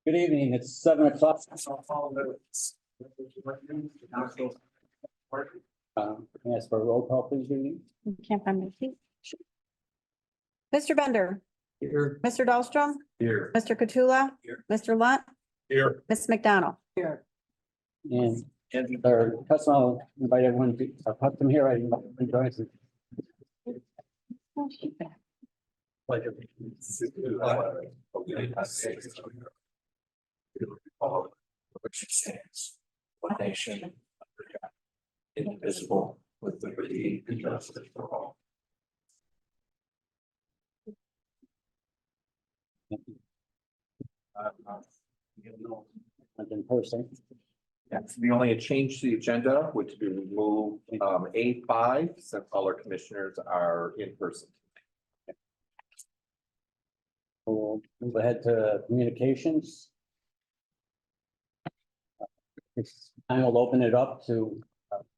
Good evening, it's 7 o'clock. Yes, for a roll call, please, Judy. Can't find my seat. Mr. Bender, Here. Mr. Dahlstrom, Here. Mr. Katula, Here. Mr. Lunt, Here. Ms. McDonald. Here. And our custom, I'll invite everyone to our custom here. I invite everyone to join us. Pleasure. Which stands one nation under God, indivisible, with liberty and justice for all. In person. That's the only change to the agenda, which we remove A5, since all our commissioners are in person. We'll move ahead to communications. This time we'll open it up to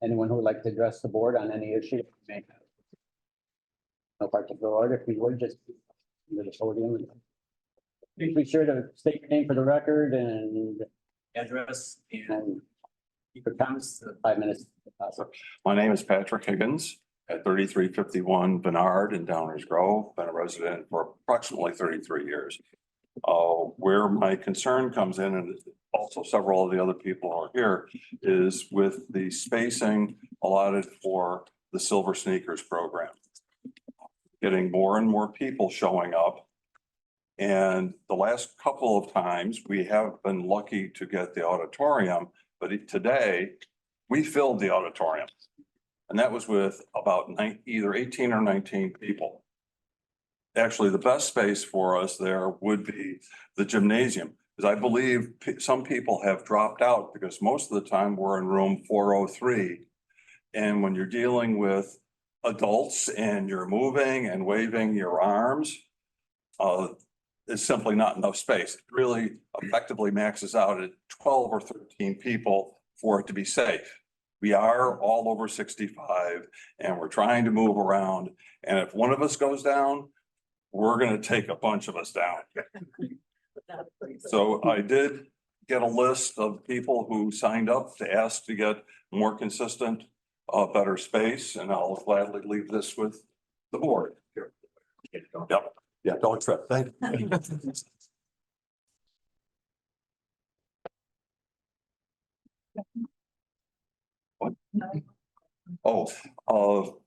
anyone who would like to address the board on any issue. No particular order, if you would just to the podium. Please be sure to state your name for the record and address and your comments, 5 minutes. My name is Patrick Higgins at 3351 Bernard in Downers Grove. Been a resident for approximately 33 years. Where my concern comes in, and also several of the other people are here, is with the spacing allotted for the Silver Sneakers program. Getting more and more people showing up. And the last couple of times we have been lucky to get the auditorium, but today we filled the auditorium. And that was with about either 18 or 19 people. Actually, the best space for us there would be the gymnasium, because I believe some people have dropped out because most of the time we're in room 403. And when you're dealing with adults and you're moving and waving your arms, it's simply not enough space. It really effectively maxes out at 12 or 13 people for it to be safe. We are all over 65 and we're trying to move around. And if one of us goes down, we're going to take a bunch of us down. So I did get a list of people who signed up to ask to get more consistent, better space, and I'll gladly leave this with the board. Yep. Yeah, don't trip. Thank you. What?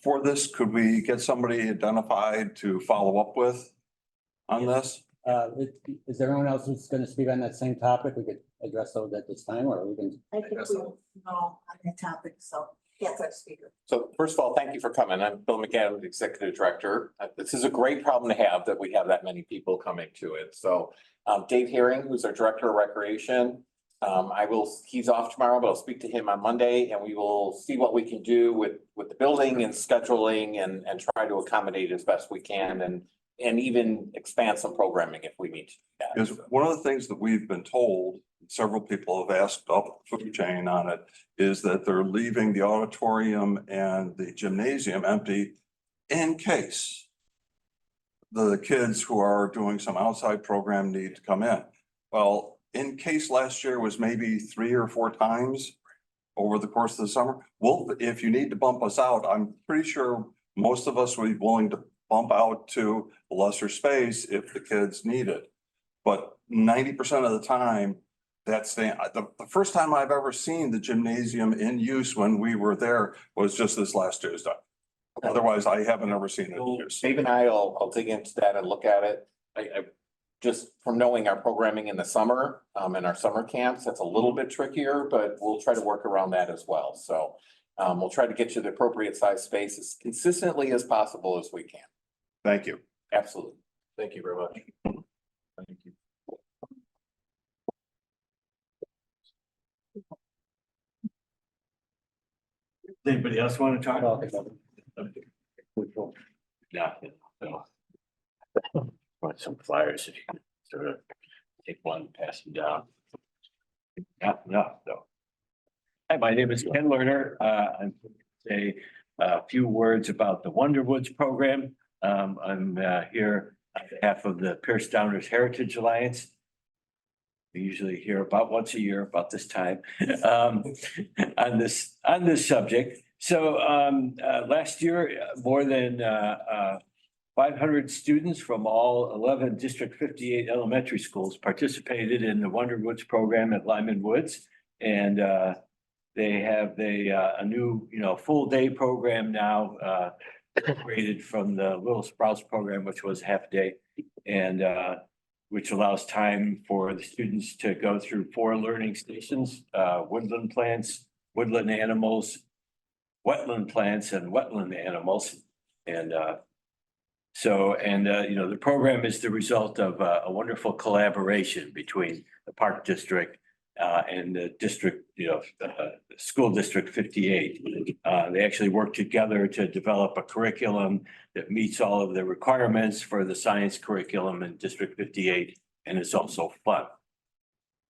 For this, could we get somebody identified to follow up with on this? Is there anyone else who's going to speak on that same topic? We could address those at this time, or we can. I think we know on the topic, so yes, our speaker. So first of all, thank you for coming. I'm Bill McAdams, Executive Director. This is a great problem to have that we have that many people coming to it. So Dave Herring, who's our Director of Recreation, he's off tomorrow, but I'll speak to him on Monday and we will see what we can do with the building and scheduling and try to accommodate as best we can and even expand some programming if we need to do that. Because one of the things that we've been told, several people have asked up the food chain on it, is that they're leaving the auditorium and the gymnasium empty in case the kids who are doing some outside program need to come in. Well, in case last year was maybe 3 or 4 times over the course of the summer. Well, if you need to bump us out, I'm pretty sure most of us would be willing to bump out to a lesser space if the kids need it. But 90% of the time, that's the first time I've ever seen the gymnasium in use when we were there was just this last Tuesday. Otherwise, I haven't ever seen it in use. Dave and I'll dig into that and look at it. I just from knowing our programming in the summer and our summer camps, that's a little bit trickier, but we'll try to work around that as well. So we'll try to get you the appropriate size space as consistently as possible as we can. Thank you. Absolutely. Thank you very much. Thank you. Does anybody else want to talk? Yeah. Want some flyers if you can sort of take one, pass them down. Yeah, no. Hi, my name is Ken Lerner. I'm going to say a few words about the Wonderwoods program. I'm here on behalf of the Pierce Downers Heritage Alliance. we usually hear about once a year about this time, on this subject. So, last year, more than, 500 students from all 11 District 58 elementary schools participated in the Wonder Woods program at Lyman Woods. And, they have a new, full day program now, created from the Little Sprouts program, which was half a day. And, which allows time for the students to go through 4 learning stations, woodland plants, woodland animals, wetland plants and wetland animals. And, the program is the result of a wonderful collaboration between the Park District and the district, School District 58. They actually work together to develop a curriculum that meets all of the requirements for the science curriculum in District 58, and it's also fun.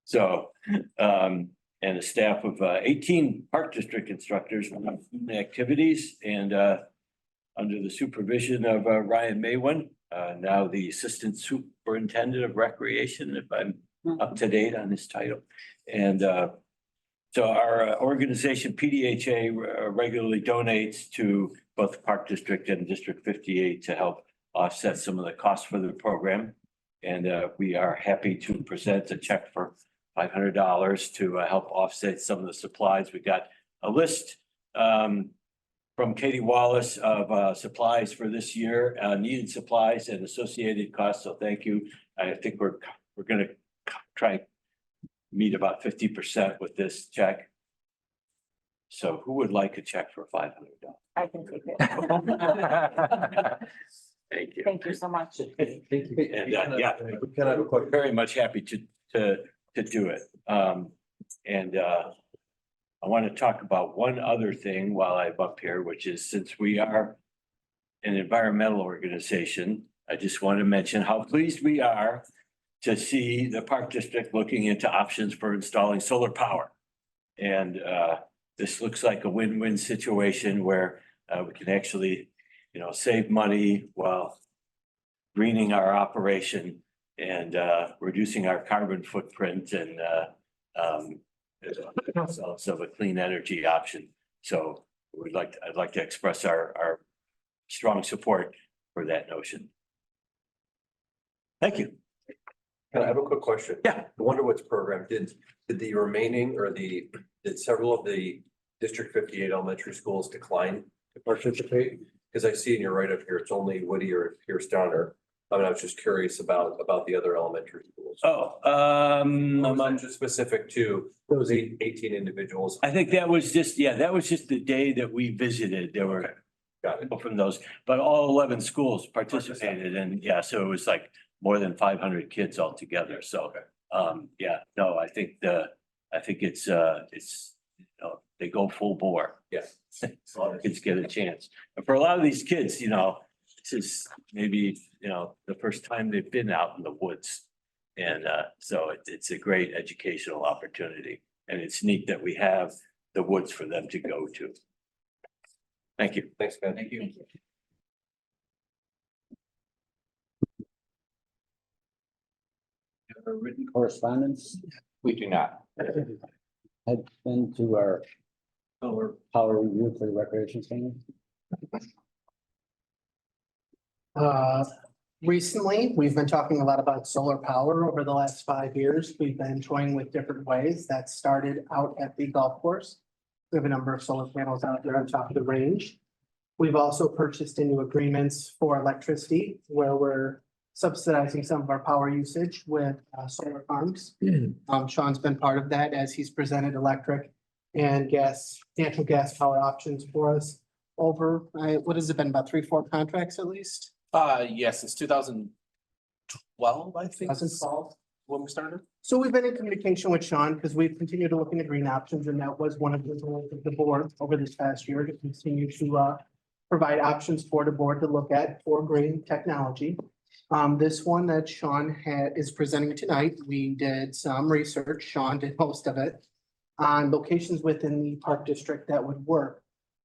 So, and a staff of 18 Park District instructors run activities, and under the supervision of Ryan Maywin, now the Assistant Superintendent of Recreation, if I'm up to date on his title. And so our organization, PDHA, regularly donates to both the Park District and District 58 to help offset some of the costs for the program. And we are happy to present a check for $500 to help offset some of the supplies. We got a list from Katie Wallace of supplies for this year, needed supplies and associated costs. So thank you. I think we're going to try meet about 50% with this check. So who would like a check for $500? I can take it. Thank you. Thank you so much. And yeah, we're very much happy to do it. I want to talk about one other thing while I'm up here, which is, since we are an environmental organization, I just want to mention how pleased we are to see the Park District looking into options for installing solar power. And this looks like a win-win situation where we can actually, save money while greening our operation and reducing our carbon footprint and of a clean energy option. So I'd like to express our strong support for that notion. Thank you. Can I have a quick question? Yeah. The Wonder Woods program, did the remaining or did several of the District 58 elementary schools decline to participate? Because I see in your write-up here, it's only Whittier and Pierce Downer. I was just curious about the other elementary schools. Oh, Or was that just specific to those 18 individuals? I think that was just the day that we visited. There were Got it. people from those, but all 11 schools participated, and yeah, so it was like more than 500 kids altogether. So, I think it's they go full bore. Yeah. A lot of kids get a chance. And for a lot of these kids, this is maybe, the first time they've been out in the woods. And so it's a great educational opportunity. And it's neat that we have the woods for them to go to. Thank you. Thanks, Ben. Thank you. Written correspondence. We do not. Had been to our power review for the recreation center. Recently, we've been talking a lot about solar power over the last 5 years. We've been toying with different ways. That started out at the golf course. We have a number of solar panels out there on top of the range. We've also purchased into agreements for electricity where we're subsidizing some of our power usage with solar farms. Sean's been part of that as he's presented electric and natural gas power options for us over, what has it been, about 3-4 contracts at least? Yes, it's 2012, I think. 2012. When we started. So we've been in communication with Sean because we've continued to look into green options, and that was one of the goals of the board over this past year to continue to provide options for the board to look at for green technology. This one that Sean is presenting tonight, we did some research, Sean did most of it, on locations within the park district that would work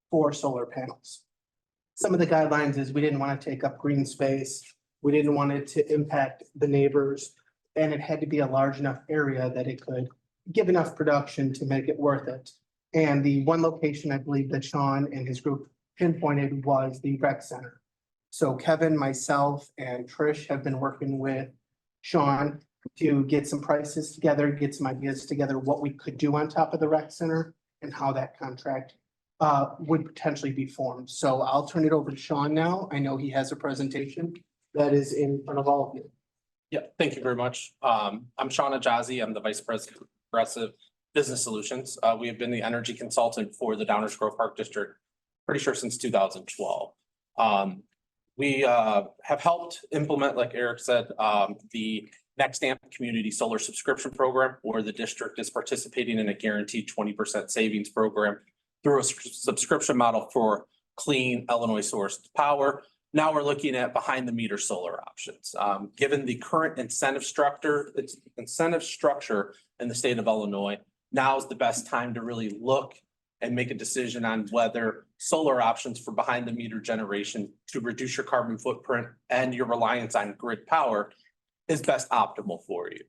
for solar panels. Some of the guidelines is we didn't want to take up green space. We didn't want it to impact the neighbors. And it had to be a large enough area that it could give enough production to make it worth it. And the one location I believe that Sean and his group pinpointed was the rec center. So Kevin, myself, and Trish have been working with Sean to get some prices together, get some ideas together, what we could do on top of the rec center and how that contract would potentially be formed. So I'll turn it over to Sean now. I know he has a presentation that is in front of all of you. Yeah, thank you very much. I'm Sean Ajazi. I'm the Vice President of Progressive Business Solutions. We have been the energy consultant for the Downers Grove Park District, pretty sure since 2012. We have helped implement, like Eric said, the Next Amp Community Solar Subscription Program, where the district is participating in a guaranteed 20% savings program through a subscription model for clean Illinois sourced power. Now we're looking at behind the meter solar options. Given the current incentive structure in the state of Illinois, now is the best time to really look and make a decision on whether solar options for behind the meter generation to reduce your carbon footprint and your reliance on grid power is best optimal for you.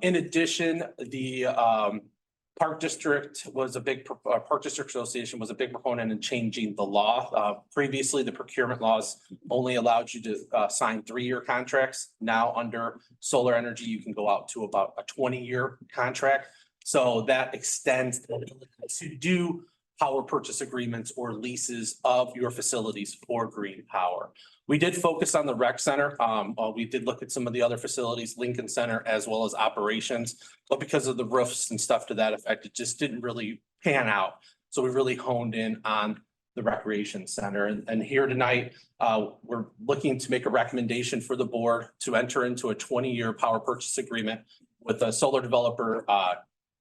In addition, the Park District Association was a big proponent in changing the law. Previously, the procurement laws only allowed you to sign 3-year contracts. Now, under solar energy, you can go out to about a 20-year contract. So that extends the ability to do power purchase agreements or leases of your facilities for green power. We did focus on the rec center. We did look at some of the other facilities, Lincoln Center, as well as operations, but because of the roofs and stuff to that effect, it just didn't really pan out. So we really honed in on the recreation center. And here tonight, we're looking to make a recommendation for the board to enter into a 20-year power purchase agreement with a solar developer,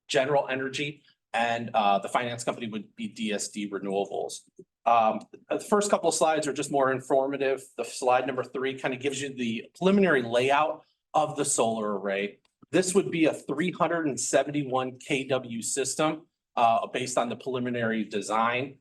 General Energy, and the finance company would be DSD Renewables. The first couple of slides are just more informative. The slide number 3 kind of gives you the preliminary layout of the solar array. This would be a 371 kW system based on the preliminary design.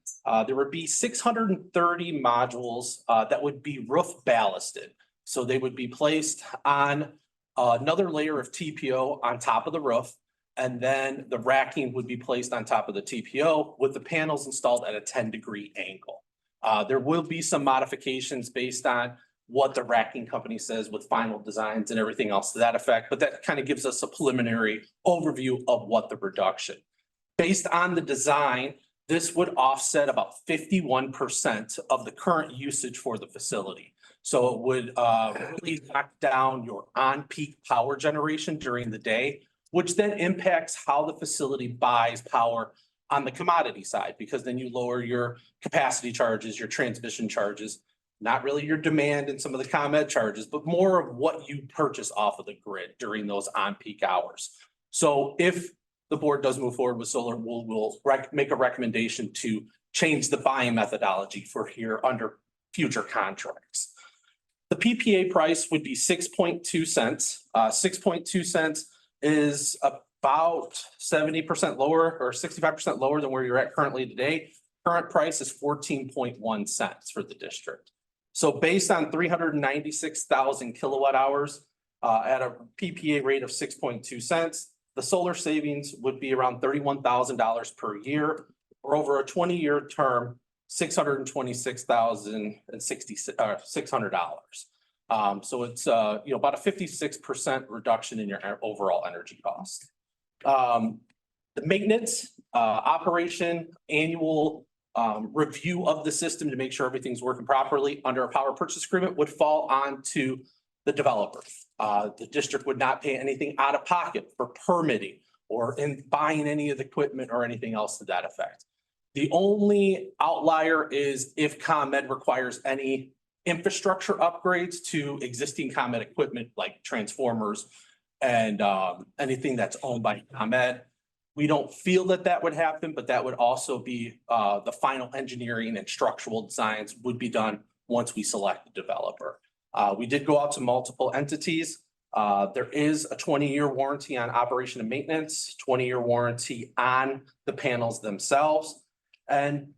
There would be 630 modules that would be roof ballasted. So they would be placed on another layer of TPO on top of the roof. And then the racking would be placed on top of the TPO with the panels installed at a 10-degree angle. There will be some modifications based on what the racking company says with final designs and everything else to that effect, but that kind of gives us a preliminary overview of what the reduction. Based on the design, this would offset about 51% of the current usage for the facility. So it would really knock down your on-peak power generation during the day, which then impacts how the facility buys power on the commodity side, because then you lower your capacity charges, your transmission charges, not really your demand and some of the ComEd charges, but more of what you purchase off of the grid during those on-peak hours. So if the board does move forward with solar, we'll make a recommendation to change the buying methodology for here under future contracts. The PPA price would be 6.2 cents. 6.2 cents is about 70% lower or 65% lower than where you're at currently today. Current price is 14.1 cents for the district. So based on 396,000 kilowatt hours at a PPA rate of 6.2 cents, the solar savings would be around $31,000 per year, or over a 20-year term, $626,600. So it's about a 56% reduction in your overall energy cost. The maintenance, operation, annual review of the system to make sure everything's working properly under a power purchase agreement would fall onto the developer. The district would not pay anything out of pocket for permitting or in buying any of the equipment or anything else to that effect. The only outlier is if ComEd requires any infrastructure upgrades to existing ComEd equipment like transformers and anything that's owned by ComEd. We don't feel that that would happen, but that would also be the final engineering and structural designs would be done once we select the developer. We did go out to multiple entities. There is a 20-year warranty on operation and maintenance, 20-year warranty on the panels themselves. And,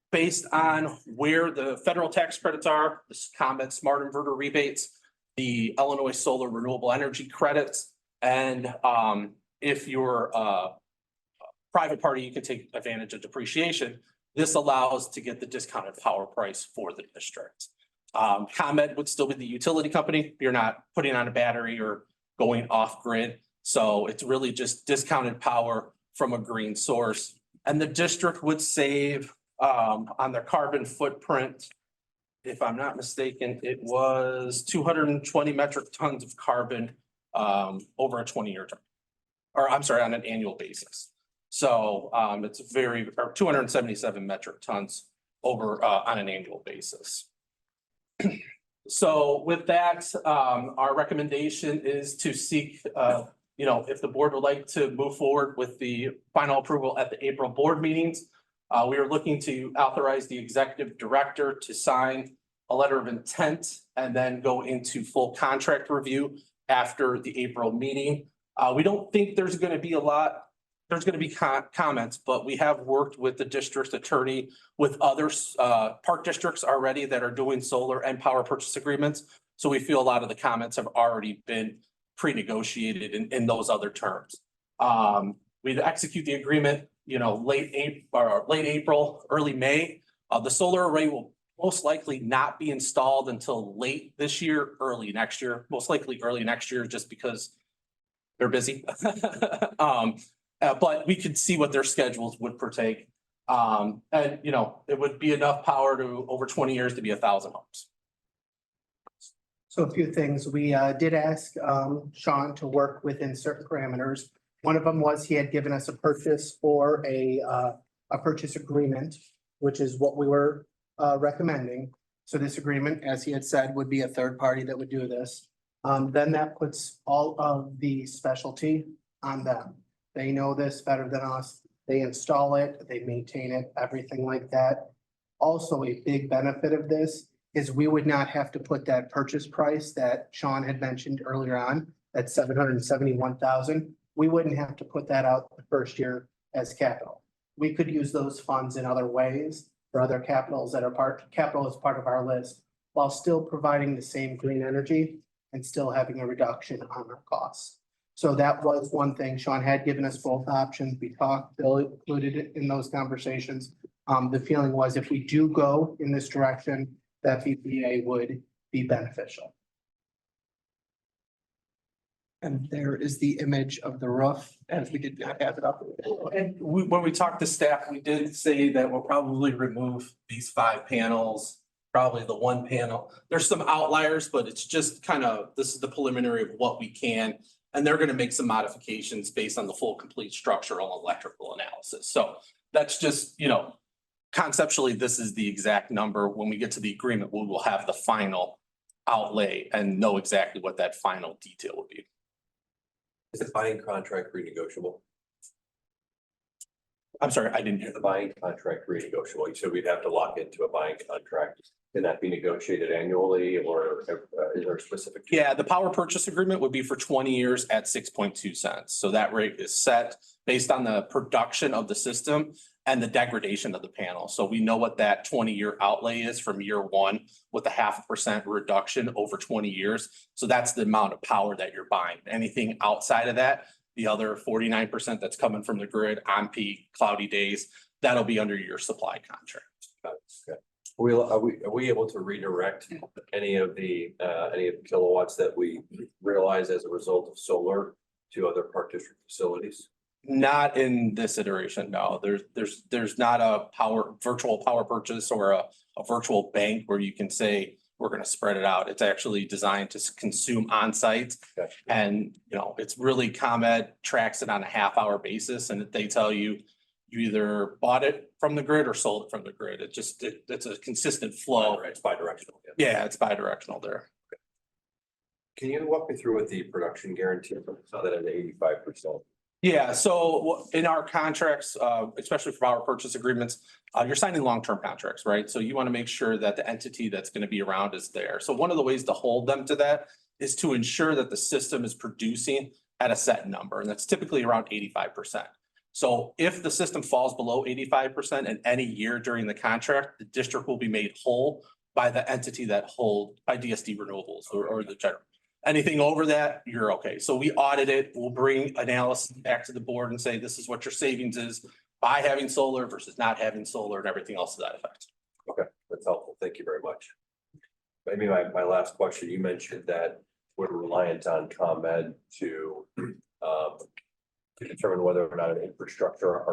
based on where the federal tax credits are, the ComEd smart inverter rebates, the Illinois Solar Renewable Energy Credits. And if you're a private party, you can take advantage of depreciation. This allows to get the discounted power price for the district. ComEd would still be the utility company. You're not putting on a battery or going off grid. So it's really just discounted power from a green source. And the district would save on their carbon footprint. If I'm not mistaken, it was 220 metric tons of carbon over a 20-year term. Or I'm sorry, on an annual basis. So it's or 277 metric tons over on an annual basis. So with that, our recommendation is to seek, if the board would like to move forward with the final approval at the April board meetings, we are looking to authorize the executive director to sign a letter of intent and then go into full contract review after the April meeting. We don't think there's going to be there's going to be comments, but we have worked with the district attorney with other park districts already that are doing solar and power purchase agreements. So we feel a lot of the comments have already been pre-negotiated in those other terms. We'd execute the agreement, late April, early May. The solar array will most likely not be installed until late this year, early next year, most likely early next year, just because they're busy. But we could see what their schedules would partake. And, it would be enough power to over 20 years to be 1,000 homes. So a few things. We did ask Sean to work within certain parameters. One of them was he had given us a purchase or a purchase agreement, which is what we were recommending. So this agreement, as he had said, would be a third party that would do this. Then that puts all of the specialty on them. They know this better than us. They install it, they maintain it, everything like that. Also, a big benefit of this is we would not have to put that purchase price that Sean had mentioned earlier on, at $771,000. We wouldn't have to put that out the first year as capital. We could use those funds in other ways for other capitals that are capital as part of our list, while still providing the same green energy and still having a reduction on our costs. So that was one thing. Sean had given us both options. We talked, Bill included it in those conversations. The feeling was if we do go in this direction, that PPA would be beneficial. And there is the image of the roof, as we did not have it up. And when we talked to staff, we did say that we'll probably remove these 5 panels, probably the 1 panel. There's some outliers, but it's just this is the preliminary of what we can. And they're going to make some modifications based on the full complete structural electrical analysis. So that's just, conceptually, this is the exact number. When we get to the agreement, we will have the final outlay and know exactly what that final detail would be. Is the buying contract renegotiable? I'm sorry, I didn't hear The buying contract renegotiable. You said we'd have to lock into a buying contract. Can that be negotiated annually, or is there a specific? Yeah, the power purchase agreement would be for 20 years at 6.2 cents. So that rate is set based on the production of the system and the degradation of the panel. So we know what that 20-year outlay is from year 1 with a 0.5% reduction over 20 years. So that's the amount of power that you're buying. Anything outside of that, the other 49% that's coming from the grid on peak cloudy days, that'll be under your supply contract. Okay. Are we able to redirect any of the kilowatts that we realize as a result of solar to other park district facilities? Not in this iteration, no. There's not a virtual power purchase or a virtual bank where you can say we're going to spread it out. It's actually designed to consume on site. Gotcha. And it's really ComEd tracks it on a half-hour basis, and they tell you either bought it from the grid or sold it from the grid. It's a consistent flow. It's bi-directional. Yeah, it's bi-directional there. Can you walk me through what the production guarantee so that at 85%? Yeah, so in our contracts, especially for power purchase agreements, you're signing long-term contracts, right? So you want to make sure that the entity that's going to be around is there. So one of the ways to hold them to that is to ensure that the system is producing at a set number, and that's typically around 85%. So if the system falls below 85% in any year during the contract, the district will be made whole by the entity that hold by DSD Renewables or the general. Anything over that, you're okay. So we audit it. We'll bring analysis back to the board and say, this is what your savings is by having solar versus not having solar and everything else to that effect. Okay, that's helpful. Thank you very much. Maybe my last question, you mentioned that we're reliant on ComEd to determine whether or not our infrastructure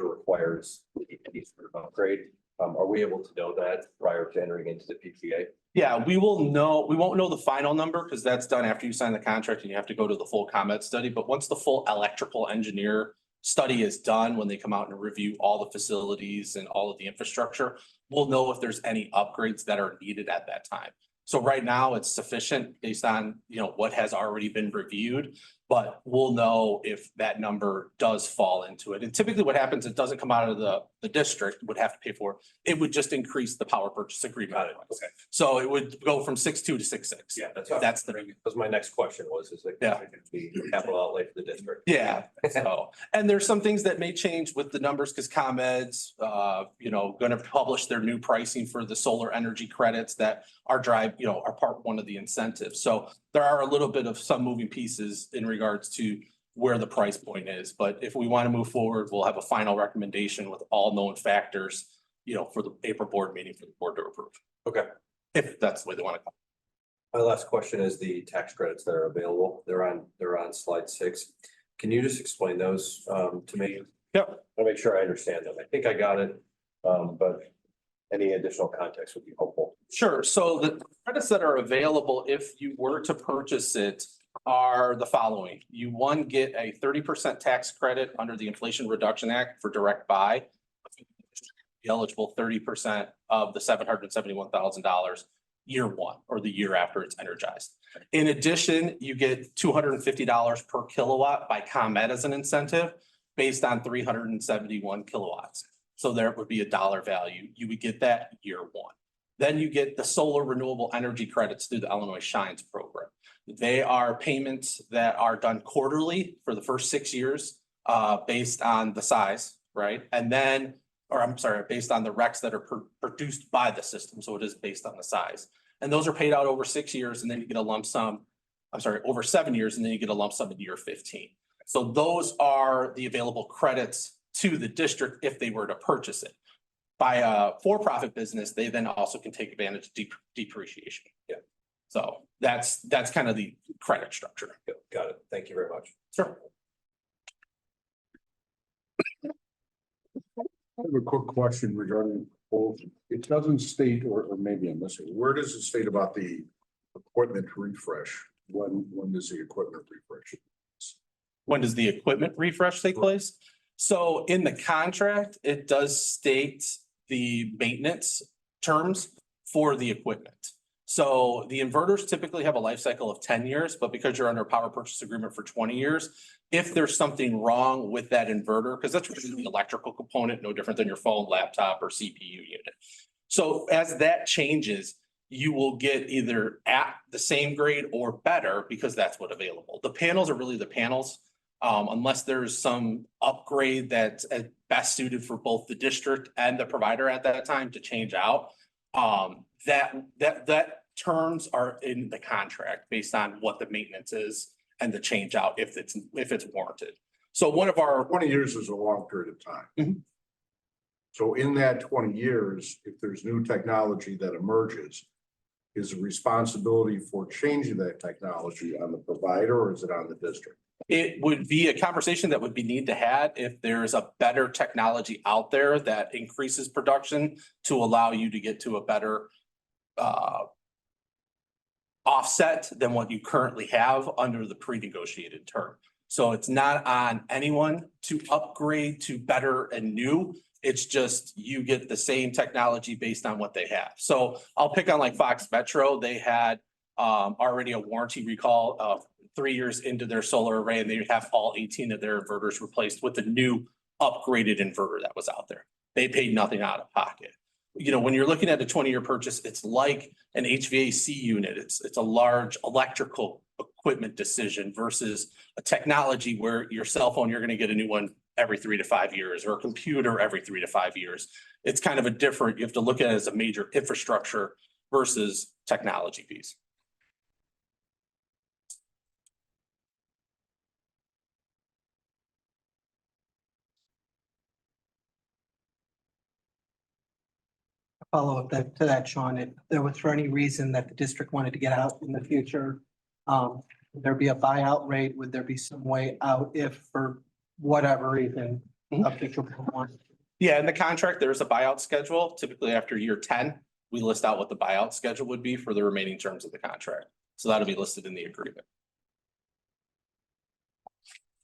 requires any sort of upgrade. Are we able to know that prior to entering into the PPA? Yeah, we won't know the final number because that's done after you sign the contract and you have to go to the full ComEd study. But once the full electrical engineer study is done, when they come out and review all the facilities and all of the infrastructure, we'll know if there's any upgrades that are needed at that time. So right now it's sufficient based on, what has already been reviewed, but we'll know if that number does fall into it. And typically what happens, it doesn't come out of the district would have to pay for it. It would just increase the power purchase agreement. Okay. So it would go from 6.2 to 6.6. Yeah, that's That's my next question is like, Yeah. the capital outlay for the district. Yeah, so, and there's some things that may change with the numbers because ComEd's, going to publish their new pricing for the solar energy credits that are are part one of the incentives. So there are a little bit of some moving pieces in regards to where the price point is. But if we want to move forward, we'll have a final recommendation with all known factors, for the April board meeting for the board to approve. Okay. If that's the way they want to go. My last question is the tax credits that are available. They're on slide 6. Can you just explain those to me? Yep. I'll make sure I understand them. I think I got it. But any additional context would be helpful. Sure. So the credits that are available if you were to purchase it are the following. You get a 30% tax credit under the Inflation Reduction Act for direct buy. Eligible 30% of the $771,000 year one or the year after it's energized. In addition, you get $250 per kilowatt by ComEd as an incentive based on 371 kilowatts. So there would be a dollar value. You would get that year one. Then you get the solar renewable energy credits through the Illinois Shines program. They are payments that are done quarterly for the first 6 years based on the size, right? And then, based on the RECs that are produced by the system. So it is based on the size. And those are paid out over 6 years and then you get a lump sum, over 7 years and then you get a lump sum in year 15. So those are the available credits to the district if they were to purchase it. By a for-profit business, they then also can take advantage of depreciation. Yeah. So that's kind of the credit structure. Yep, got it. Thank you very much. Sure. I have a quick question regarding, it doesn't state, or maybe I'm missing, where does it state about the equipment refresh? When does the equipment refresh? When does the equipment refresh take place? So in the contract, it does state the maintenance terms for the equipment. So the inverters typically have a life cycle of 10 years, but because you're under a power purchase agreement for 20 years, if there's something wrong with that inverter, because that's really the electrical component, no different than your phone, laptop, or CPU unit. So as that changes, you will get either at the same grade or better because that's what's available. The panels are really the panels. Unless there's some upgrade that's best suited for both the district and the provider at that time to change out. That terms are in the contract based on what the maintenance is and the change out if it's warranted. So one of our 20 years is a long period of time. Mhm. So in that 20 years, if there's new technology that emerges, is the responsibility for changing that technology on the provider or is it on the district? It would be a conversation that would be need to have if there's a better technology out there that increases production to allow you to get to a better offset than what you currently have under the pre-negotiated term. So it's not on anyone to upgrade to better and new. It's just you get the same technology based on what they have. So I'll pick on like Fox Metro. They had already a warranty recall of 3 years into their solar array, and they have all 18 of their inverters replaced with the new upgraded inverter that was out there. They paid nothing out of pocket. When you're looking at a 20-year purchase, it's like an HVAC unit. It's a large electrical equipment decision versus a technology where your cell phone, you're going to get a new one every 3 to 5 years, or a computer every 3 to 5 years. It's kind of you have to look at it as a major infrastructure versus technology fees. Follow up to that, Sean, if there was for any reason that the district wanted to get out in the future, would there be a buyout rate? Would there be some way out if for whatever reason a future one? Yeah, in the contract, there's a buyout schedule. Typically after year 10, we list out what the buyout schedule would be for the remaining terms of the contract. So that'll be listed in the agreement.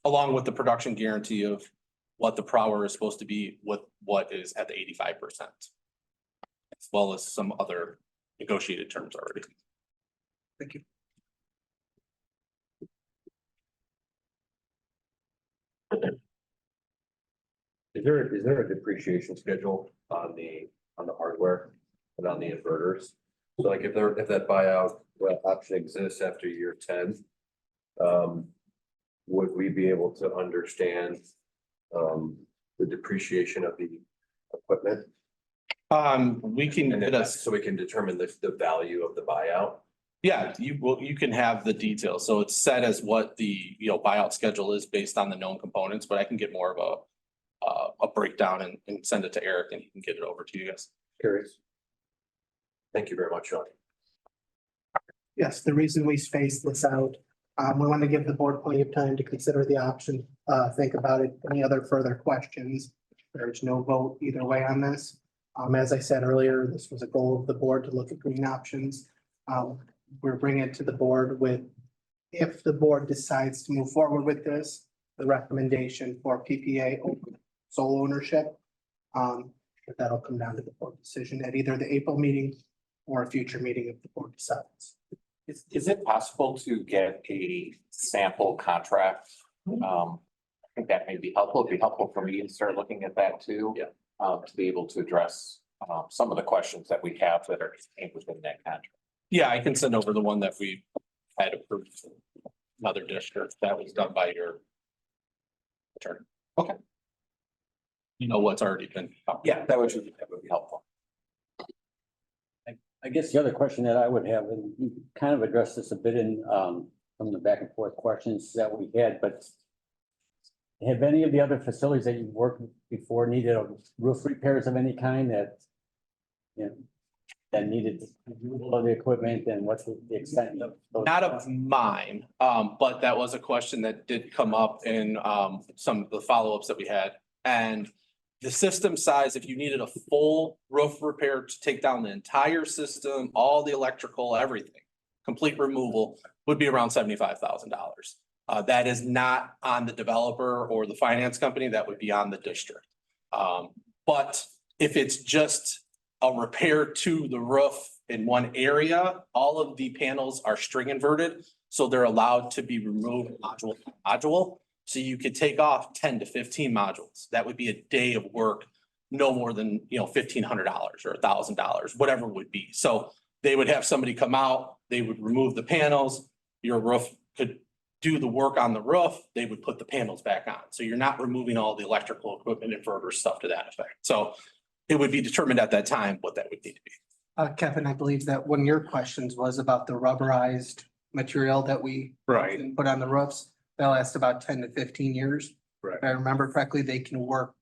Along with the production guarantee of what the per hour is supposed to be, what is at the 85%. As well as some other negotiated terms already. Thank you. Is there a depreciation schedule on the hardware and on the inverters? So like if that buyout option exists after year 10, would we be able to understand the depreciation of the equipment? We can And get then us, so we can determine the value of the buyout? yeah, you can have the details. So it's set as what the, buyout schedule is based on the known components, but I can get more of a breakdown and send it to Eric and he can get it over to you guys. Curious. Thank you very much, Sean. Yes, the reason we spaced this out, we want to give the board plenty of time to consider the option, think about it. Any other further questions? There's no vote either way on this. As I said earlier, this was a goal of the board to look at green options. We're bringing it to the board with, if the board decides to move forward with this, the recommendation for PPA over sole ownership. But that'll come down to the board decision at either the April meeting or a future meeting if the board decides. Is it possible to get a sample contract? I think that may be helpful. It'd be helpful for me to start looking at that too. Yeah. To be able to address some of the questions that we have that are contained within that contract. Yeah, I can send over the one that we had approved for another district that was done by your attorney. Okay. You know what's already been. Yeah, that would be helpful. I guess the other question that I would have, and you kind of addressed this a bit in from the back and forth questions that we had, but have any of the other facilities that you've worked before needed roof repairs of any kind that, that needed removal of the equipment, and what's the extent of those? Not of mine, but that was a question that did come up in some of the follow-ups that we had. And the system size, if you needed a full roof repair to take down the entire system, all the electrical, everything, complete removal, would be around $75,000. That is not on the developer or the finance company, that would be on the district. But if it's just a repair to the roof in one area, all of the panels are string inverted, so they're allowed to be removed module to module. So you could take off 10 to 15 modules. That would be a day of work, no more than, $1,500 or $1,000, whatever it would be. So they would have somebody come out, they would remove the panels, your roof could do the work on the roof, they would put the panels back on. So you're not removing all the electrical equipment, inverters, stuff to that effect. So it would be determined at that time what that would need to be. Kevin, I believe that one of your questions was about the rubberized material that we put on the roofs. They'll last about 10 to 15 years. Right. If I remember correctly, they can work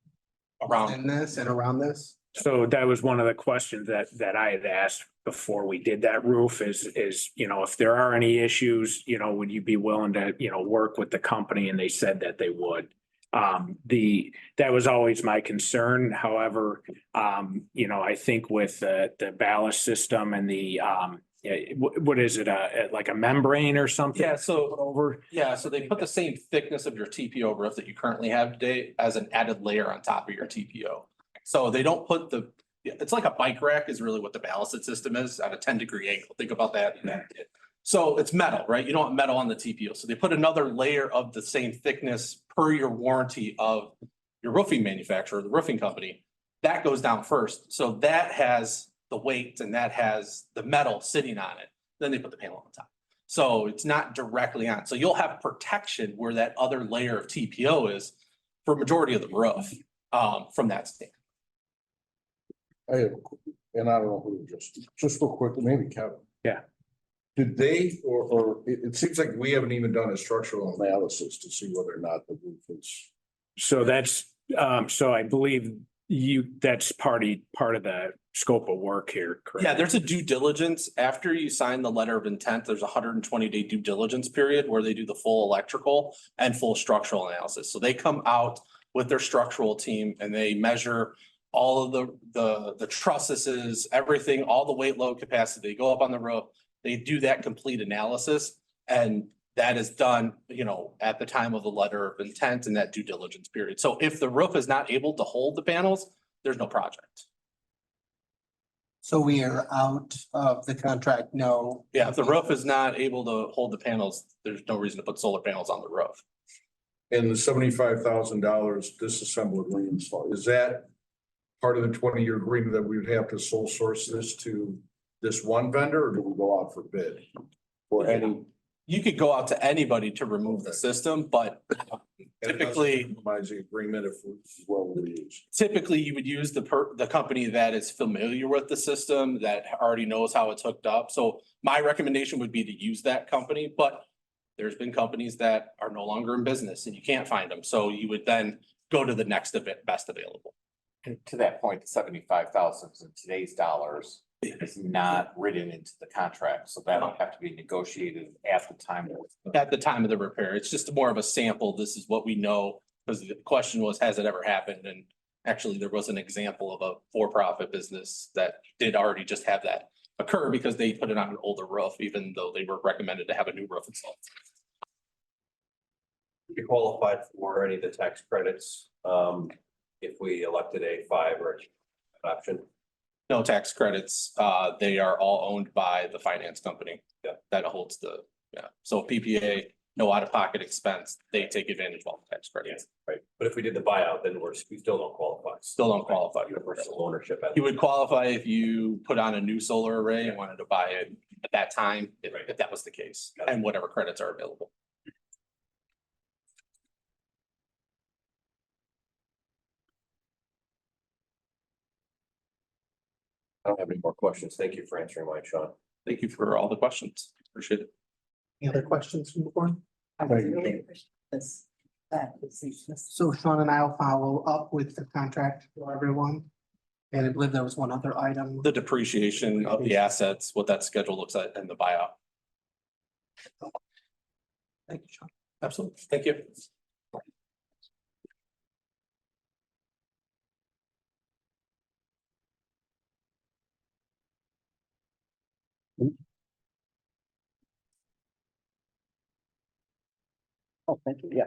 Around, in this and around this. So that was one of the questions that I had asked before we did that roof is, if there are any issues, would you be willing to, work with the company? And they said that they would. That was always my concern. However, I think with the ballast system and the, what is it, like a membrane or something? yeah, so Over. so they put the same thickness of your TPO roof that you currently have today as an added layer on top of your TPO. So they don't put it's like a bike rack is really what the ballasted system is at a 10-degree angle. Think about that. So it's metal, right? You don't want metal on the TPO. So they put another layer of the same thickness per your warranty of your roofing manufacturer, the roofing company. That goes down first. So that has the weight and that has the metal sitting on it. Then they put the panel on top. So it's not directly on. So you'll have protection where that other layer of TPO is for majority of the roof from that standpoint. I have and I don't know who, just real quick, maybe Kevin. Yeah. Did they, or it seems like we haven't even done a structural analysis to see whether or not the roof is. So that's, so I believe that's part of the scope of work here, correct? Yeah, there's a due diligence. After you sign the letter of intent, there's a 120-day due diligence period where they do the full electrical and full structural analysis. So they come out with their structural team and they measure all of the trusses, everything, all the weight load capacity. They go up on the roof, they do that complete analysis, and that is done, at the time of the letter of intent and that due diligence period. So if the roof is not able to hold the panels, there's no project. So we are out of the contract, no. Yeah, if the roof is not able to hold the panels, there's no reason to put solar panels on the roof. And the $75,000 disassemble and reinstall, is that part of the 20-year agreement that we would have to sole source this to this one vendor, or do we go out for bid? For any. You could go out to anybody to remove the system, but typically, The agreement if what we use. typically you would use the company that is familiar with the system, that already knows how it's hooked up. So my recommendation would be to use that company, but there's been companies that are no longer in business and you can't find them. So you would then go to the next best available. And to that point, the 75,000 in today's dollars is not written into the contract, so that'll have to be negotiated at the time. At the time of the repair. It's just more of a sample. This is what we know, because the question was, has it ever happened? And actually, there was an example of a for-profit business that did already just have that occur because they put it on an older roof, even though they were recommended to have a new roof installed. You qualified for any of the tax credits, if we elected a 5 or an option. No tax credits. They are all owned by the finance company. Yeah. That holds so PPA, no out-of-pocket expense, they take advantage of all the tax credits. Right, but if we did the buyout, then we still don't qualify. Still don't qualify. Universal ownership. You would qualify if you put on a new solar array and wanted to buy it at that time, if that was the case, and whatever credits are available. I don't have any more questions. Thank you for answering mine, Sean. Thank you for all the questions. Appreciate it. Any other questions from the board? This, that is. So Sean and I will follow up with the contract for everyone. And I believe there was one other item. The depreciation of the assets, what that schedule looks like, and the buyout. Thank you, Sean. Absolutely. Thank you. Oh, thank you, yeah.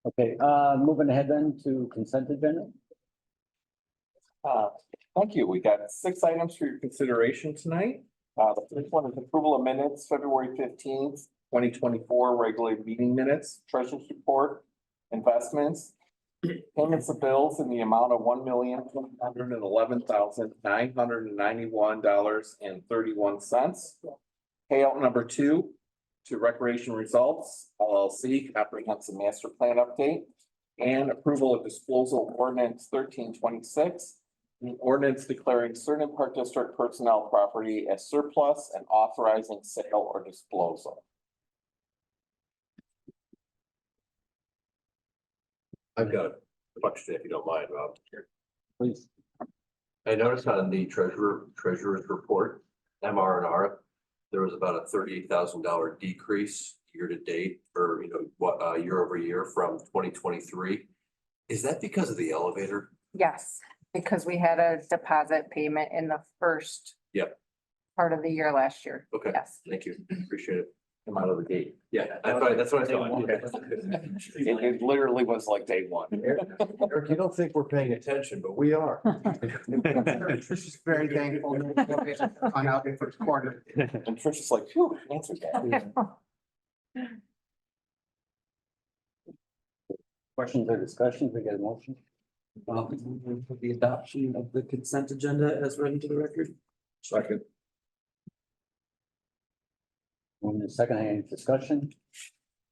Okay, moving ahead then to consent agenda. Thank you. We got 6 items for your consideration tonight. The first one is approval of minutes, February 15th, 2024, regular meeting minutes, treasurer's report, investments, payments of bills in the amount of $1,111,991.31. Payout number 2 to Recreation Results LLC, comprehensive master plan update, and approval of disposal ordinance 1326. An ordinance declaring certain Park District personnel property as surplus and authorizing sale or disposal. I've got a question if you don't mind, Rob. Please. I noticed on the treasurer's report, MR&R, there was about a $38,000 decrease year to date, or year over year from 2023. Is that because of the elevator? Yes, because we had a deposit payment in the first. Yep. Part of the year last year. Okay, Yes. thank you. Appreciate it. Come out of the gate. Yeah, that's what I thought. It literally was like day 1. Eric, you don't think we're paying attention, but we are. Trish is very thankful. On out in first quarter. And Trish is like, phew, answered that. Questions or discussions? We get a motion? For the adoption of the consent agenda as read into the record. Second. Moving and second, any discussion?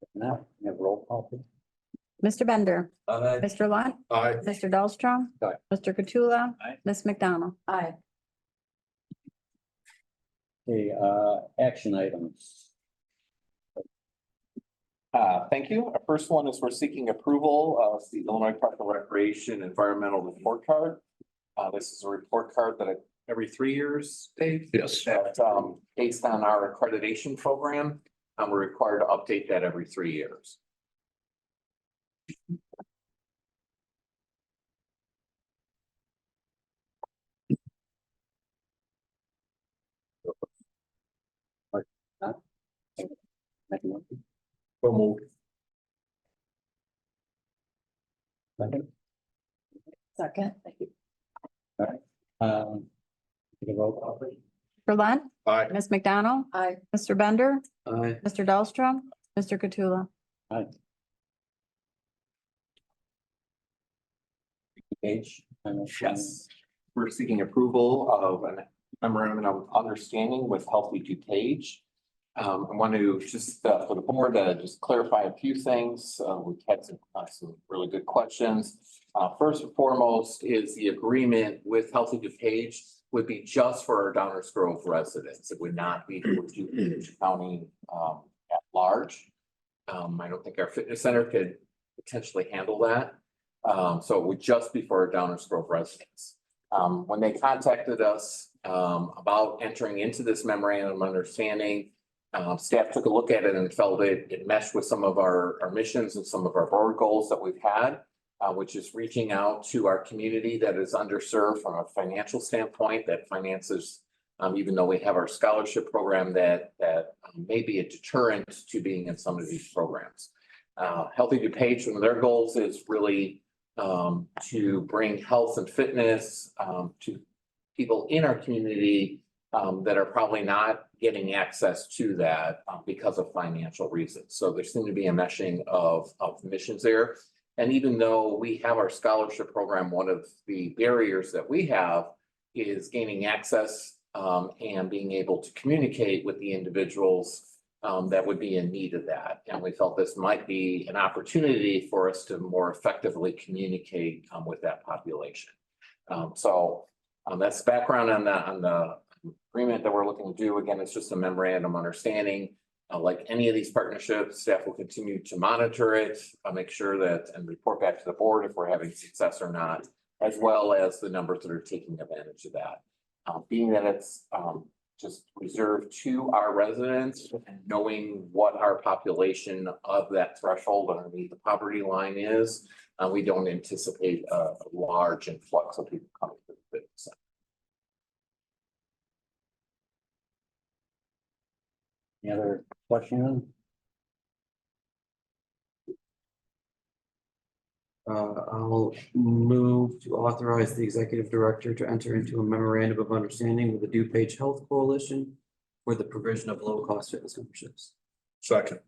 If not, we have roll call, please. Mr. Bender. Aye. Mr. Lunt. Aye. Mr. Dahlstrom. Aye. Mr. Katsula. Aye. Ms. McDonald. Aye. Okay, action items. Thank you. Our first one is we're seeking approval of the Illinois Park and Recreation Environmental Report Card. This is a report card that every 3 years, Dave? Yes. That, based on our accreditation program, we're required to update that every 3 years. Make a motion. So moved. Second, Second. Thank you. take a roll call, please. Mr. Lunt. Aye. Ms. McDonald. Aye. Mr. Bender. Aye. Mr. Dahlstrom. Mr. Katsula. Page. Yes. We're seeking approval of a memorandum of understanding with Healthy DuPage. I want to just, for the board, just clarify a few things. We've had some really good questions. First and foremost is the agreement with Healthy DuPage would be just for our Downers Grove residents. It would not be for DuPage County at large. I don't think our fitness center could potentially handle that. So it would just be for our Downers Grove residents. When they contacted us about entering into this memorandum of understanding, staff took a look at it and felt it meshed with some of our missions and some of our board goals that we've had, which is reaching out to our community that is underserved from a financial standpoint, that finances, even though we have our scholarship program that may be a deterrent to being in some of these programs. Healthy DuPage, one of their goals is really to bring health and fitness to people in our community that are probably not getting access to that because of financial reasons. So there seemed to be a meshing of missions there. And even though we have our scholarship program, one of the barriers that we have is gaining access and being able to communicate with the individuals that would be in need of that. And we felt this might be an opportunity for us to more effectively communicate with that population. So that's background on the agreement that we're looking to do. Again, it's just a memorandum of understanding. Like any of these partnerships, staff will continue to monitor it, make sure that and report back to the board if we're having success or not, as well as the numbers that are taking advantage of that. Being that it's just reserved to our residents, and knowing what our population of that threshold underneath the poverty line is, we don't anticipate a large influx of people coming to the fitness center. Any other questions? I'll move to authorize the executive director to enter into a memorandum of understanding with the DuPage Health Coalition for the provision of low-cost fitness memberships. Second.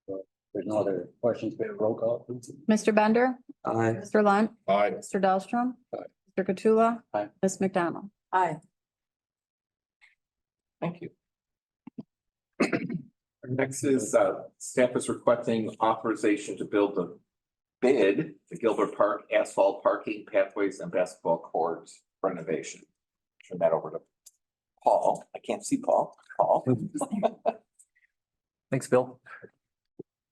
There's no other questions, we have roll call, please. Mr. Bender. Aye. Mr. Lunt. Aye. Mr. Dahlstrom. Aye. Mr. Katsula. Aye. Ms. McDonald. Aye. Thank you. Next is staff is requesting authorization to build the Gilbert Park asphalt parking pathways and basketball courts renovation. Turn that over to Paul. I can't see Paul. Paul. Thanks, Bill.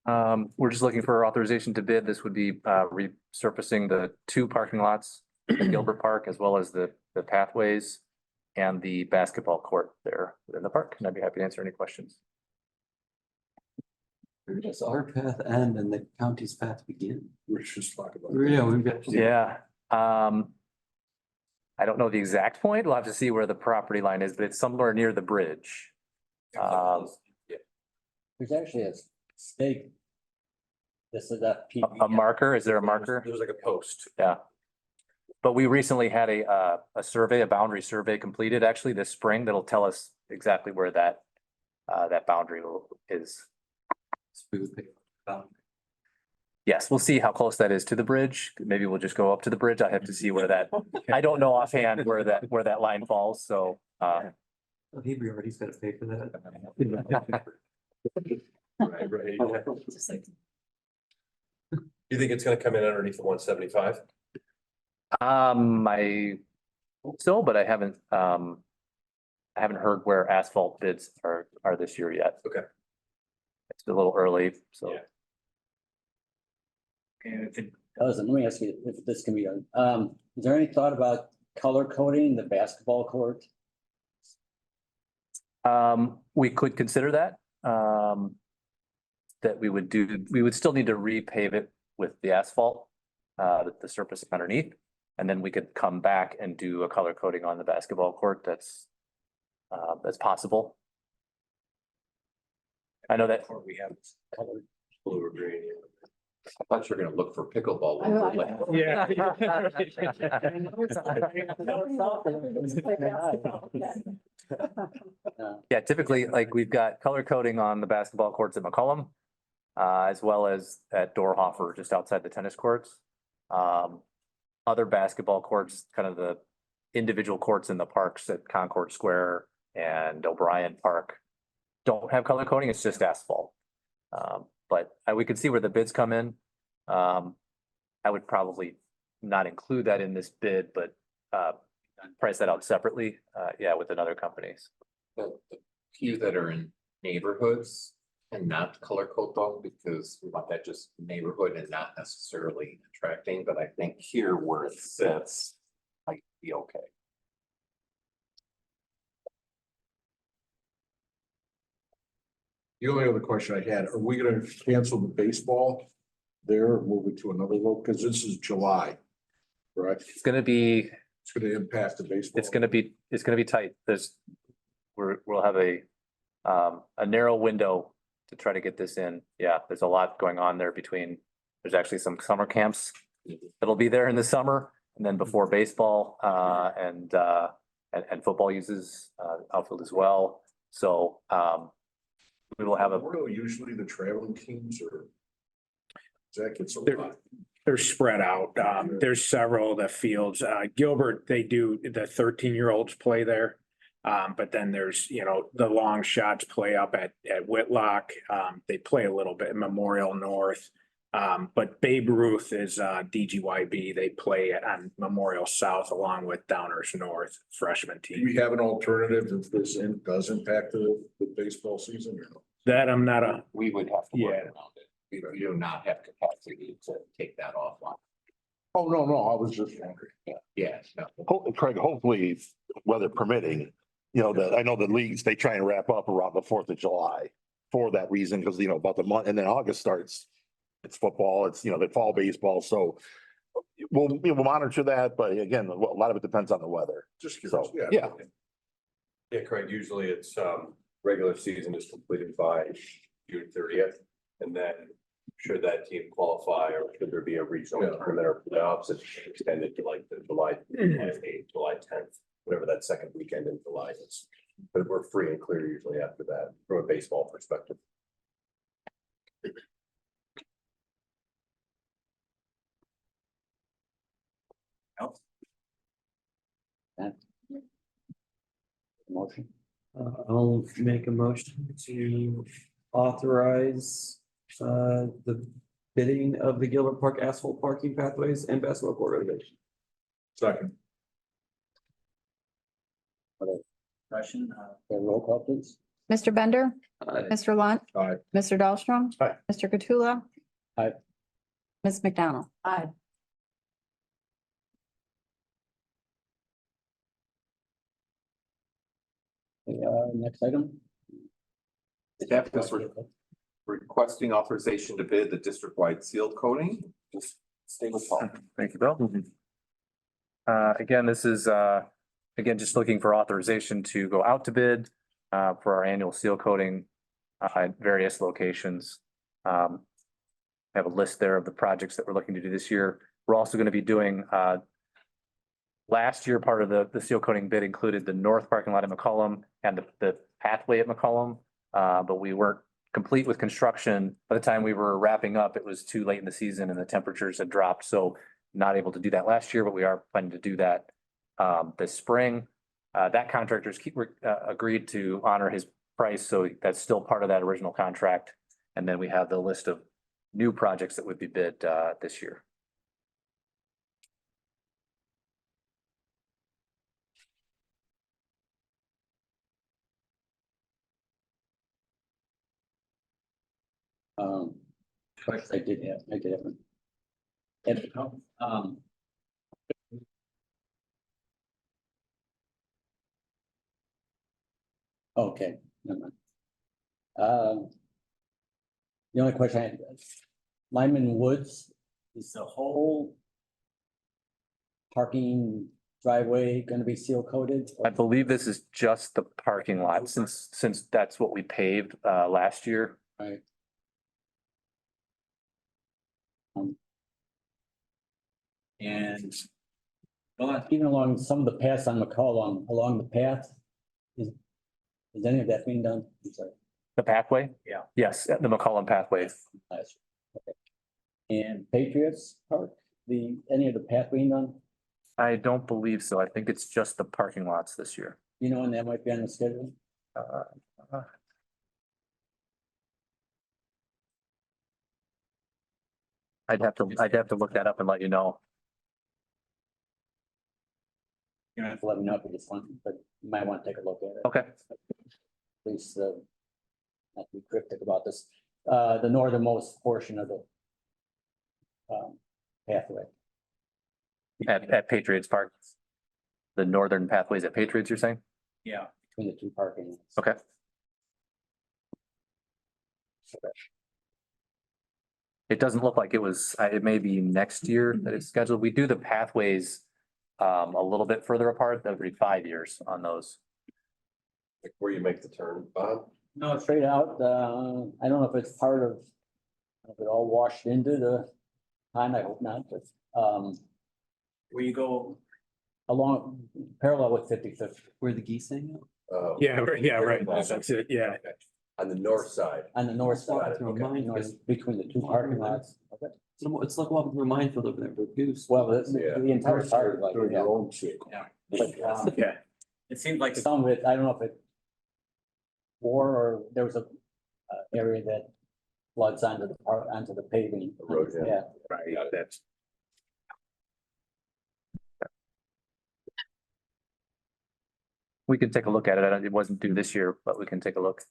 We're just looking for authorization to bid. This would be resurfacing the 2 parking lots at Gilbert Park, as well as the pathways and the basketball court there within the park. And I'd be happy to answer any questions. Where does our path end and the county's path begin? We should talk about. Yeah, we've got. Yeah. I don't know the exact point. We'll have to see where the property line is, but it's somewhere near the bridge. There's actually a stake. This is that. A marker? Is there a marker? There was like a post. Yeah. But we recently had a survey, a boundary survey completed actually this spring that'll tell us exactly where that boundary is. Yes, we'll see how close that is to the bridge. Maybe we'll just go up to the bridge. I have to see where that, I don't know offhand where that line falls, so Oh, Hebrew already's got to pay for that. Right. You think it's gonna come in underneath the 175? I hope so, but I haven't heard where asphalt bids are this year yet. Okay. It's a little early, so. Yeah. And if it, Let me ask you if this can be done. Is there any thought about color coding the basketball court? We could consider that. That we would still need to repave it with the asphalt, the surface underneath. And then we could come back and do a color coding on the basketball court. That's possible. I know that. We have colored blue or green. I thought you were gonna look for pickleball. Yeah. Yeah, typically, like, we've got color coding on the basketball courts at McCollum, as well as at Dorhofer, just outside the tennis courts. Other basketball courts, kind of the individual courts in the parks at Concord Square and O'Brien Park, don't have color coding, it's just asphalt. But we could see where the bids come in. I would probably not include that in this bid, but price that out separately, with another companies. The few that are in neighborhoods and not color code though, because we want that just neighborhood and not necessarily attracting, but I think here where it sits might be okay. The only other question I had, are we gonna cancel the baseball there, or move it to another location? Because this is July, right? It's gonna be It's gonna impact the baseball. It's gonna be tight. We'll have a narrow window to try to get this in. Yeah, there's a lot going on there there's actually some summer camps that'll be there in the summer, and then before baseball, and football uses outfield as well. So, we will have Memorial, usually the traveling teams or. That gets a They're- lot. They're spread out. There's several of the fields. Gilbert, they do, the 13-year-olds play there. But then there's, the long shots play up at Whitlock. They play a little bit at Memorial North. But Babe Ruth is DGYB. They play on Memorial South along with Downers North freshman Do team. we have an alternative if this does impact the baseball season or no? That I'm not a, We would have to work Yeah. around it. We do not have capacity to take that offline. Oh, no, I was just wondering. Yeah, no. Craig, hopefully, weather permitting, I know the leagues, they try and wrap up around the 4th of July for that reason, because, about the month, and then August starts. It's football, it's, the fall baseball, so we'll monitor that, but again, a lot of it depends on the weather. Just curious, So, yeah. Yeah, Craig, usually it's regular season is completed by June 30th. And then should that team qualify or should there be a regional tournament or playoffs, it's extended to like the July 8th, July 10th, whatever that second weekend in July is. But we're free and clear usually after that from a baseball perspective. Motion. I'll make a motion to authorize the bidding of the Gilbert Park asphalt parking pathways and basketball court renovation. Second. Question, roll call please. Mr. Bender, Aye. Mr. Lunt. Aye. Mr. Dahlstrom. Aye. Mr. Kattula. Aye. Ms. McDonald. Aye. Next item. Staff is requesting authorization to bid the district-wide seal coating. Just stay with Paul. Thank you, Bill. Again, this is, just looking for authorization to go out to bid for our annual seal coating at various locations. I have a list there of the projects that we're looking to do this year. We're also going to be doing, last year, part of the seal coating bid included the north parking lot at McCollum and the pathway at McCollum. But we weren't complete with construction. By the time we were wrapping up, it was too late in the season and the temperatures had dropped. So not able to do that last year, but we are planning to do that this spring. That contractor's agreed to honor his price, so that's still part of that original contract. And then we have the list of new projects that would be bid this year. I did have one. And, okay, never mind. The only question I had, Lyman Woods, is the whole parking driveway gonna be seal coated? I believe this is just the parking lot, since that's what we paved last year. Right. And well, even along some of the paths on McCollum, along the path, is any of that being done? I'm sorry. The pathway? Yeah. Yes, the McCollum pathway. Okay. And Patriots Park, any of the path being done? I don't believe so. I think it's just the parking lots this year. You know, and that might be on the schedule? I'd have to look that up and let you know. You don't have to let me know if you just want, but you might want to take a look at it. Okay. Please, not to be cryptic about this, the northernmost portion of the pathway. At Patriots Park. The northern pathways at Patriots, you're saying? Yeah. Between the two parking lots. Okay. It doesn't look like it was, it may be next year that it's scheduled. We do the pathways a little bit further apart, every 5 years on those. Like where you make the turn, Bob? No, straight out, I don't know if it's part of, if it all washed into the pond, I hope not, but, where you go along parallel with 55th. Where the geese hang out? Yeah, right. That's it, yeah. On the north side. On the north side, Walking through a minefield. north, between the two parking lots. Okay. It's like walking through a minefield over there for goose. Well, the entire part, like, Doing yeah. your own shit. But, Yeah. it seems like some of it, I don't know if it or there was a area that floods onto the paving. Road, yeah. Yeah. Right, that's. We can take a look at it. It wasn't due this year, but we can take a look.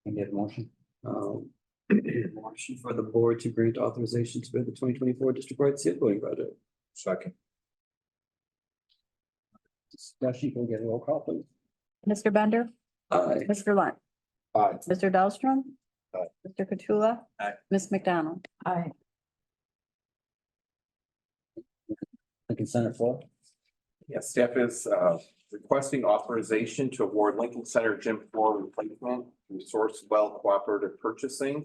Can you get a motion? Motion for the board to grant authorization to bid the 2024 district-wide seal coating project. Second. Discussion, can we get a roll call, please? Mr. Bender. Aye. Mr. Lunt. Aye. Mr. Dahlstrom. Aye. Mr. Katrula. Aye. Ms. McDonald. Aye. The consent floor. Yes, staff is requesting authorization to award Lincoln Center gym floor replacement through Sourcewell Cooperative Purchasing.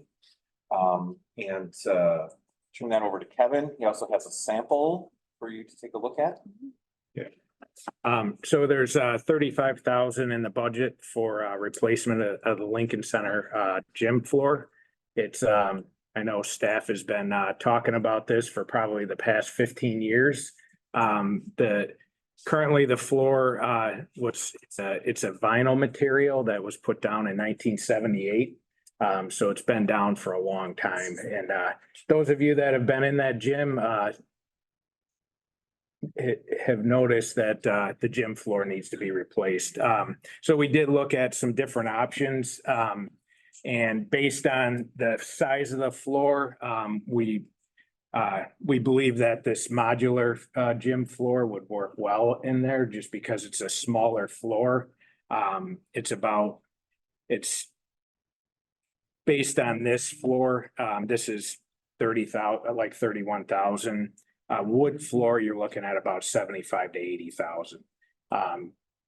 And turn that over to Kevin. He also has a sample for you to take a look at. So there's 35,000 in the budget for replacement of the Lincoln Center gym floor. It's I know staff has been talking about this for probably the past 15 years. Currently the floor it's a vinyl material that was put down in 1978. So it's been down for a long time. And those of you that have been in that gym have noticed that the gym floor needs to be replaced. So we did look at some different options. And based on the size of the floor, we believe that this modular gym floor would work well in there just because it's a smaller floor. It's based on this floor. This is 30,000, like 31,000. Wood floor, you're looking at about 75 to 80,000.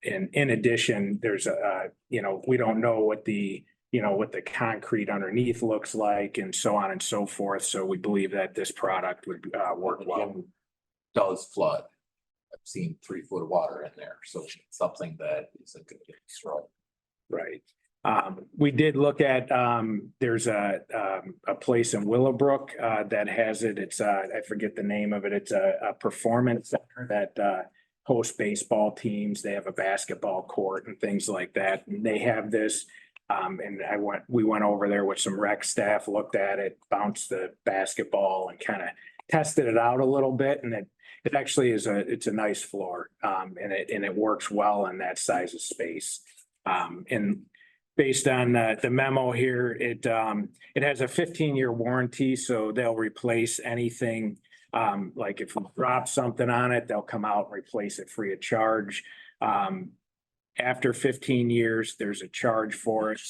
In addition, there's we don't know what the concrete underneath looks like and so on and so forth. So we believe that this product would work well. Does flood. I've seen 3 foot of water in there, so it's something that isn't gonna get destroyed. Right. We did look at, there's a place in Willowbrook that has it. It's I forget the name of it. It's a performance center that host baseball teams. They have a basketball court and things like that. And they have this. And we went over there with some rec staff, looked at it, bounced the basketball and kind of tested it out a little bit. And it actually it's a nice floor. And it works well in that size of space. And based on the memo here, it has a 15-year warranty, so they'll replace anything. Like if we drop something on it, they'll come out and replace it free of charge. After 15 years, there's a charge for it.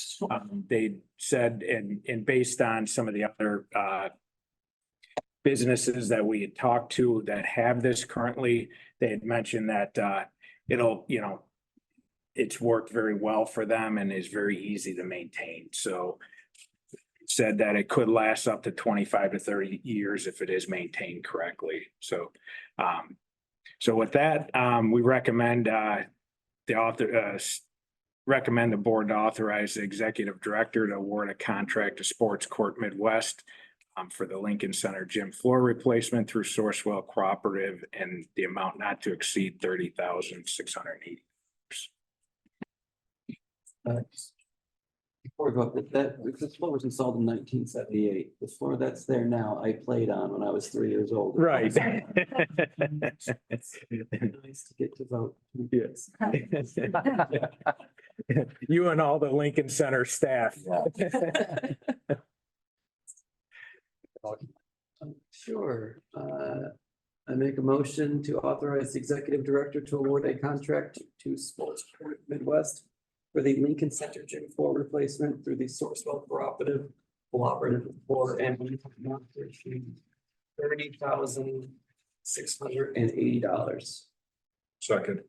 They said, and based on some of the other businesses that we had talked to that have this currently, they had mentioned that it's worked very well for them and is very easy to maintain. So said that it could last up to 25 to 30 years if it is maintained correctly. So with that, we recommend recommend the board to authorize the executive director to award a contract to Sports Court Midwest for the Lincoln Center gym floor replacement through Sourcewell Cooperative and the amount not to exceed $30,680. Before we go up, this floor was installed in 1978. The floor that's there now, I played on when I was 3 years old. Right. It's nice to get to vote. Yes. You and all the Lincoln Center staff. Sure. I make a motion to authorize the executive director to award a contract to Sports Midwest for the Lincoln Center gym floor replacement through the Sourcewell Cooperative for and $30,680. Second.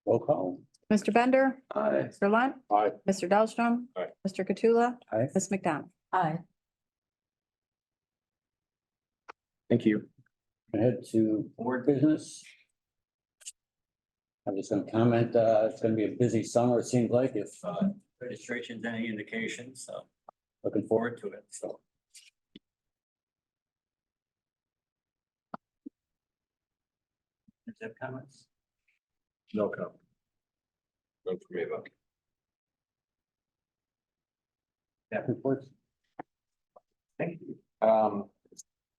Roll call. Mr. Bender. Aye. Mr. Lunt. Aye. Mr. Dahlstrom. Aye. Mr. Katsula. Aye. Ms. McDonald. Aye. Thank you. Ahead to board business. I'm just gonna comment, it's gonna be a busy summer, it seems like, if registration's any indication, so looking forward to it, so. Does that have comments? No comment. Vote for me, though. Staff reports? Thank you.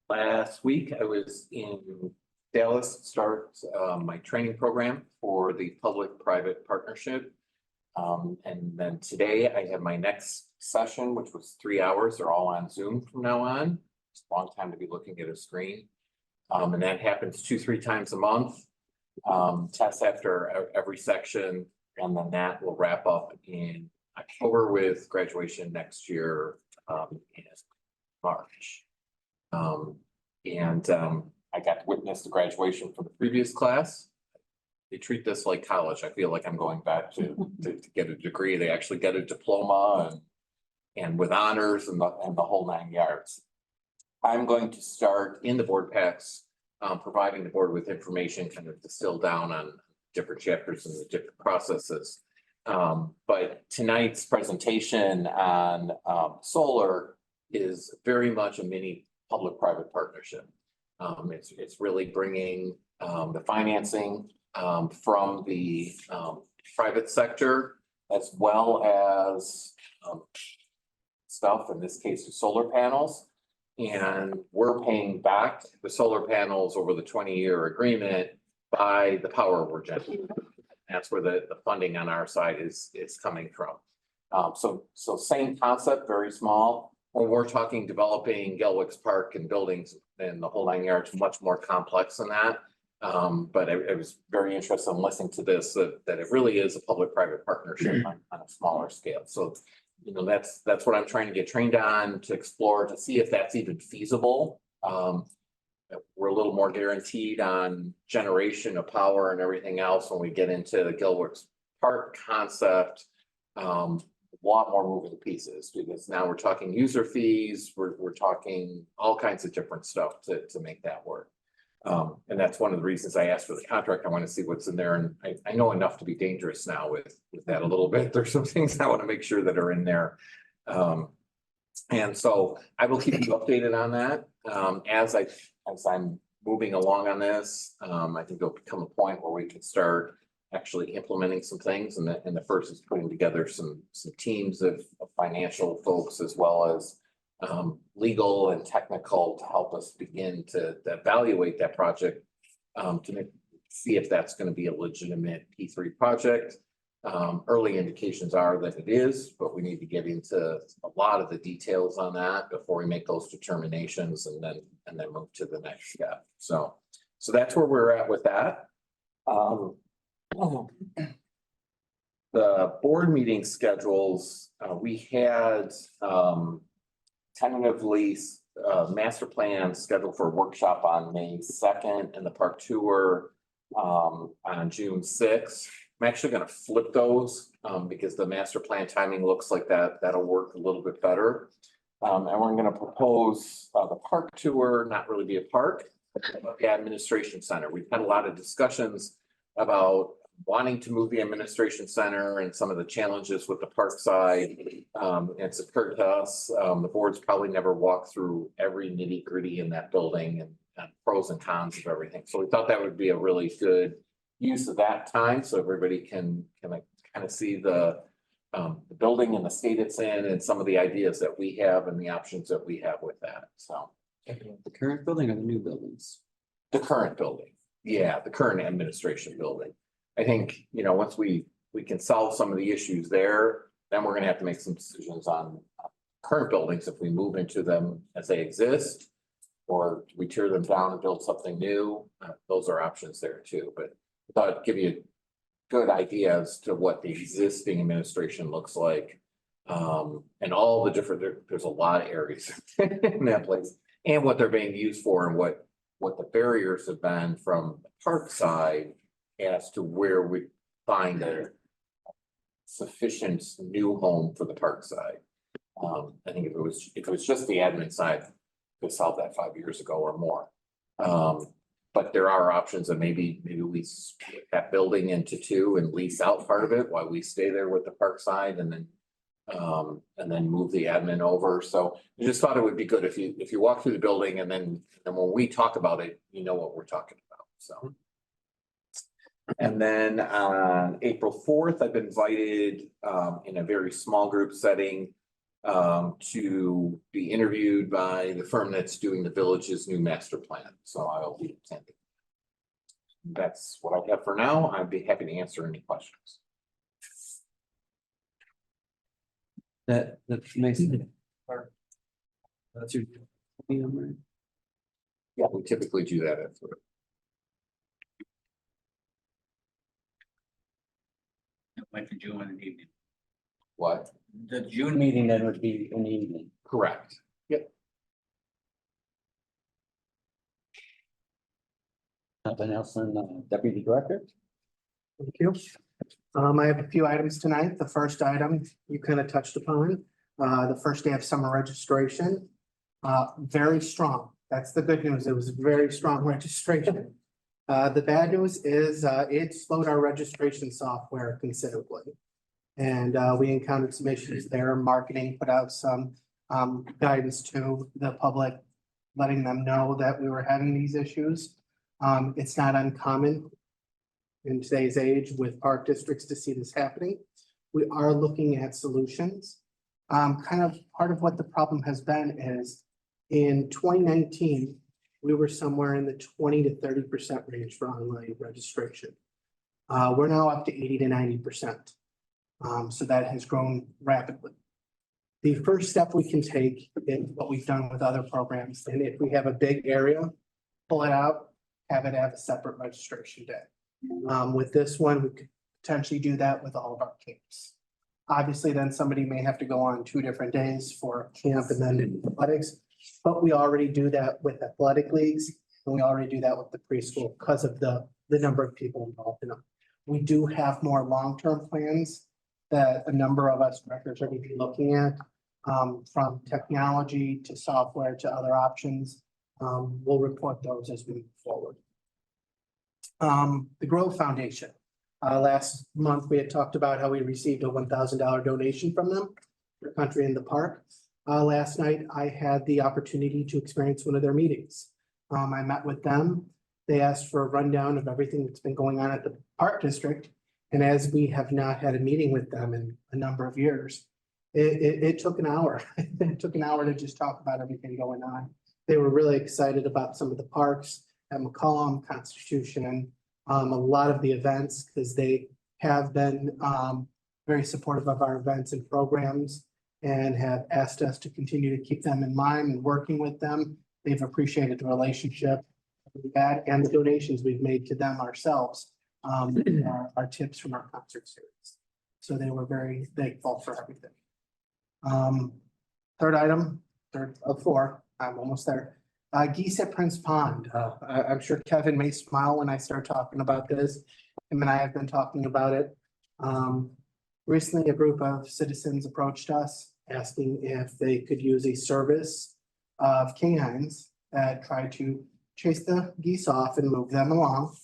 Last week I was in Dallas to start my training program for the public-private partnership. And then today I have my next session, which was 3 hours. They're all on Zoom from now on. It's a long time to be looking at a screen. And that happens 2-3 times a month. Tests after every section, and then that will wrap up in October with graduation next year in March. I got to witness the graduation from the previous class. They treat this like college. I feel like I'm going back to get a degree. They actually get a diploma and with honors and the whole 9 yards. I'm going to start in the board packs, providing the board with information kind of distilled down on different chapters and the different processes. But tonight's presentation on solar is very much a mini public-private partnership. It's really bringing the financing from the private sector as well as stuff, in this case, the solar panels. And we're paying back the solar panels over the 20-year agreement by the power we're generating. That's where the funding on our side is coming from. So same concept, very small. When we're talking developing Gelwick's Park and buildings and the whole 9 yards, much more complex than that. But I was very interested in listening to this, that it really is a public-private partnership on a smaller scale. So, you know, that's what I'm trying to get trained on, to explore, to see if that's even feasible. We're a little more guaranteed on generation of power and everything else when we get into the Gelwick's Park concept. A lot more moving pieces, because now we're talking user fees, we're talking all kinds of different stuff to make that work. And that's one of the reasons I asked for the contract. I want to see what's in there, and I know enough to be dangerous now with that a little bit. There's some things I want to make sure that are in there. And so I will keep you updated on that as I'm moving along on this. I think there'll become a point where we can start actually implementing some things, and the first is putting together some teams of financial folks as well as legal and technical to help us begin to evaluate that project, see if that's going to be a legitimate P3 project. Early indications are that it is, but we need to get into a lot of the details on that before we make those determinations and then move to the next step. So that's where we're at with that. The board meeting schedules, we had tentatively master plan scheduled for a workshop on May 2nd and the park tour on June 6th. I'm actually going to flip those because the master plan timing looks like that'll work a little bit better. And we're going to propose the park tour not really be a park, but the administration center. We've had a lot of discussions about wanting to move the administration center and some of the challenges with the park side. It's occurred to us, the board's probably never walked through every nitty gritty in that building and pros and cons of everything. So we thought that would be a really good use of that time so everybody can kind of see the building and the state it's in and some of the ideas that we have and the options that we have with that. So The current building or the new buildings? the current building, yeah, the current administration building. I think, once we can solve some of the issues there, then we're gonna have to make some decisions on current buildings if we move into them as they exist. Or we tear them down and build something new. Those are options there too, but I thought I'd give you a good idea as to what the existing administration looks like. And all the different, there's a lot of areas in that place and what they're being used for and what the barriers have been from the park side as to where we find a sufficient new home for the park side. I think if it was just the admin side, could solve that 5 years ago or more. But there are options that maybe we split that building into two and lease out part of it while we stay there with the park side and then move the admin over. So I just thought it would be good if you walk through the building and then when we talk about it, you know what we're talking about. So. And then on April 4th, I've been invited in a very small group setting to be interviewed by the firm that's doing the village's new master plan. So I'll be attending. That's what I have for now. I'd be happy to answer any questions. That's nice. That's your. Yeah, we typically do that at Like the June in the evening. what? The June Meeting then would be in the evening. Correct. Yep. Nothing else on deputy director? Thank you. I have a few items tonight. The first item you kind of touched upon, the first day of summer registration. Very strong. That's the good news. It was very strong registration. The bad news is it slowed our registration software considerably. And we encountered some issues there. Marketing put out some guidance to the public, letting them know that we were having these issues. It's not uncommon in today's age with park districts to see this happening. We are looking at solutions. Kind of part of what the problem has been is in 2019, we were somewhere in the 20 to 30% range for online registration. We're now up to 80 to 90%. So that has grown rapidly. The first step we can take is what we've done with other programs. And if we have a big area, pull it out, have it have a separate registration day. With this one, we could potentially do that with all of our camps. Obviously, then somebody may have to go on 2 different days for camp and then do athletics. But we already do that with athletic leagues and we already do that with the preschool because of the number of people involved in them. We do have more long-term plans that a number of us directors are going to be looking at, from technology to software to other options. We'll report those as we move forward. The Grove Foundation. Last month, we had talked about how we received a $1,000 donation from them for Country in the Park. Last night, I had the opportunity to experience one of their meetings. I met with them. They asked for a rundown of everything that's been going on at the Park District. And as we have not had a meeting with them in a number of years, it took an hour. It took an hour to just talk about everything going on. They were really excited about some of the parks at McCollum, Constitution, and a lot of the events, because they have been very supportive of our events and programs and have asked us to continue to keep them in mind and working with them. They've appreciated the relationship we've had and the donations we've made to them ourselves, our tips from our concert series. So they were very thankful for everything. Third item, third of four, I'm almost there. Geese at Prince Pond. I'm sure Kevin may smile when I start talking about this. Him and I have been talking about it. Recently, a group of citizens approached us asking if they could use a service of canines that try to chase the geese off and move them along.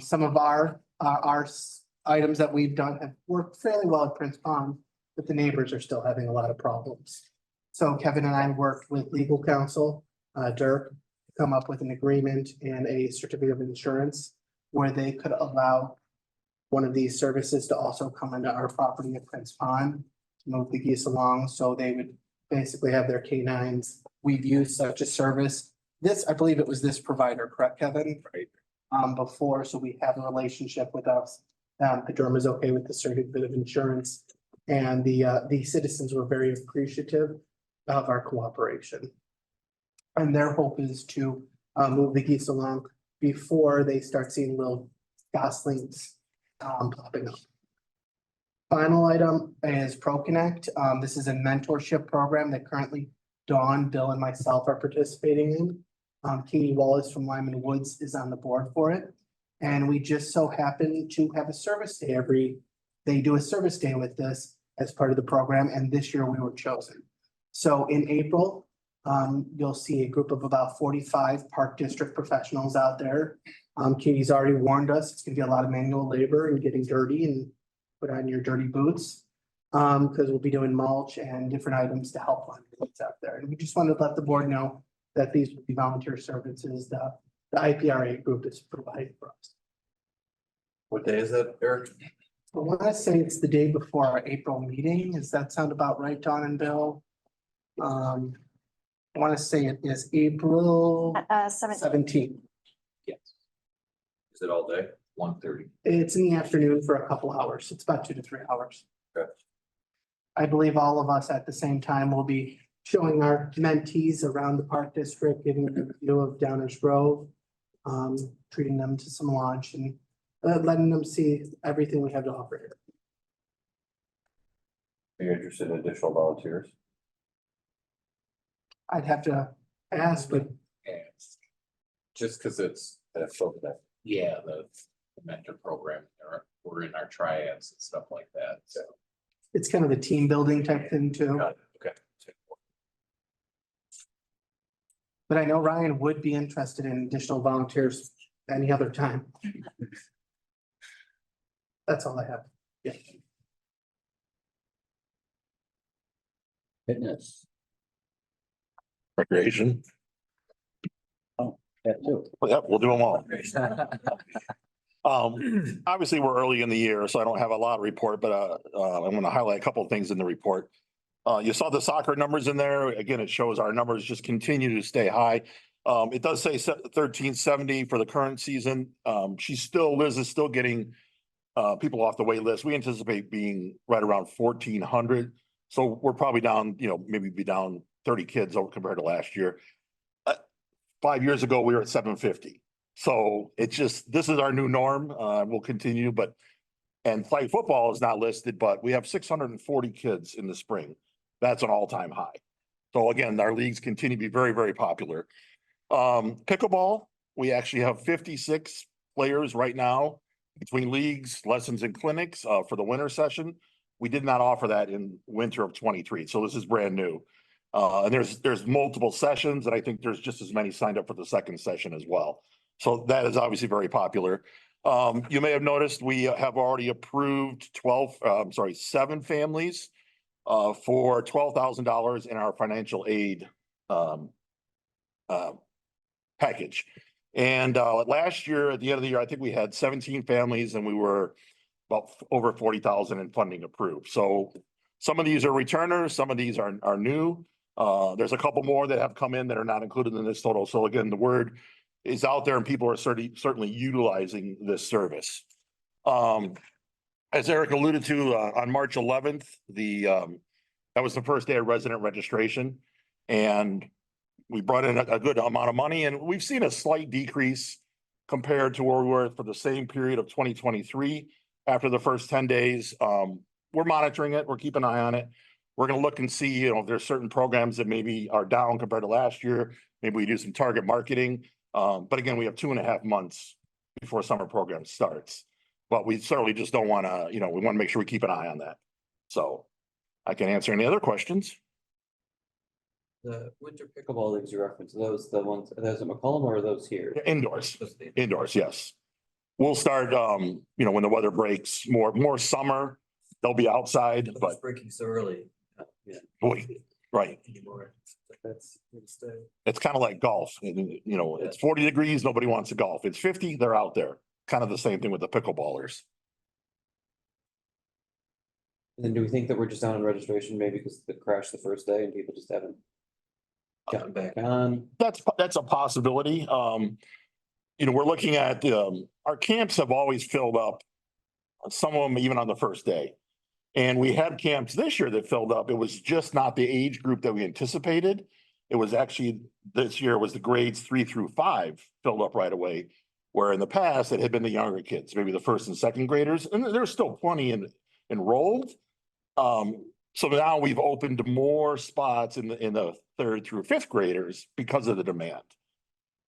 Some of our items that we've done have worked fairly well at Prince Pond, but the neighbors are still having a lot of problems. So Kevin and I worked with legal counsel, Dirk, to come up with an agreement and a certificate of insurance where they could allow one of these services to also come into our property at Prince Pond to move the geese along. So they would basically have their canines. We've used such a service. This, I believe it was this provider, correct, Kevin? Right. Before, so we have a relationship with us. The Durham is okay with the certificate of insurance. And the citizens were very appreciative of our cooperation. And their hope is to move the geese along before they start seeing little goslings popping up. Final item is ProConnect. This is a mentorship program that currently Dawn, Bill, and myself are participating in. Katie Wallace from Lyman Woods is on the board for it. And we just so happen to have a service day they do a service day with this as part of the program. And this year we were chosen. So in April, you'll see a group of about 45 Park District professionals out there. Katie's already warned us, it's gonna be a lot of manual labor and getting dirty and put on your dirty boots. Because we'll be doing mulch and different items to help on kids out there. And we just wanted to let the board know that these would be volunteer services the IPRA group is providing for us. What day is that, Eric? I want to say it's the day before our April meeting. Does that sound about right, Dawn and Bill? I want to say it is April 17th. Yes. Is it all day? 1:30. It's in the afternoon for a couple hours. It's about 2 to 3 hours. Okay. I believe all of us at the same time will be showing our mentees around the Park District, giving them a view of Downers Grove, treating them to some lunch and letting them see everything we have to offer here. Are you interested in additional volunteers? I'd have to ask, but Just because it's yeah, the mentor program, we're in our triads and stuff like that, so. it's kind of a team building type thing too. Okay. But I know Ryan would be interested in additional volunteers any other time. That's all I have. Yeah. Fitness. Recreation. That too. Yep, we'll do them all. Obviously, we're early in the year, so I don't have a lot of report, but I'm gonna highlight a couple of things in the report. You saw the soccer numbers in there. Again, it shows our numbers just continue to stay high. It does say 1370 for the current season. Liz is still getting people off the wait list. We anticipate being right around 1,400. So we're probably down, maybe be down 30 kids over compared to last year. 5 years ago, we were at 750. So it's just, this is our new norm. We'll continue, and flag football is not listed, but we have 640 kids in the spring. That's an all-time high. So again, our leagues continue to be very, very popular. Pickleball, we actually have 56 players right now between leagues, lessons and clinics for the winter session. We did not offer that in winter of 23. So this is brand new. And there's multiple sessions, and I think there's just as many signed up for the second session as well. So that is obviously very popular. You may have noticed we have already approved 7 families for $12,000 in our financial aid package. And last year, at the end of the year, I think we had 17 families and we were about over 40,000 in funding approved. So some of these are returners, some of these are new. There's a couple more that have come in that are not included in this total. So again, the word is out there and people are certainly utilizing this service. As Eric alluded to, on March 11th, that was the first day of resident registration. And we brought in a good amount of money, and we've seen a slight decrease compared to where we were for the same period of 2023 after the first 10 days. We're monitoring it. We're keeping an eye on it. We're going to look and see, if there's certain programs that maybe are down compared to last year. Maybe we do some target marketing. But again, we have 2.5 months before summer program starts. But we certainly just don't want to, we want to make sure we keep an eye on that. So I can answer any other questions. The winter pickleball leagues you referenced, are those the ones, are those at McCollum or are those here? Indoors, yes. We'll start, when the weather breaks, more summer, they'll be outside, but It's breaking so early. Yeah. boy, right. Anymore. That's. It's kind of like golf, it's 40 degrees, nobody wants to golf. It's 50, they're out there. Kind of the same thing with the pickleballers. And then do we think that we're just down in registration maybe because the crash the first day and people just haven't gotten back on? That's a possibility. We're looking at, our camps have always filled up, some of them even on the first day. And we had camps this year that filled up. It was just not the age group that we anticipated. It was actually, this year was the grades 3 through 5 filled up right away. Where in the past, it had been the younger kids, maybe the first and second graders, and there's still plenty enrolled. So now we've opened more spots in the 3rd through 5th graders because of the demand.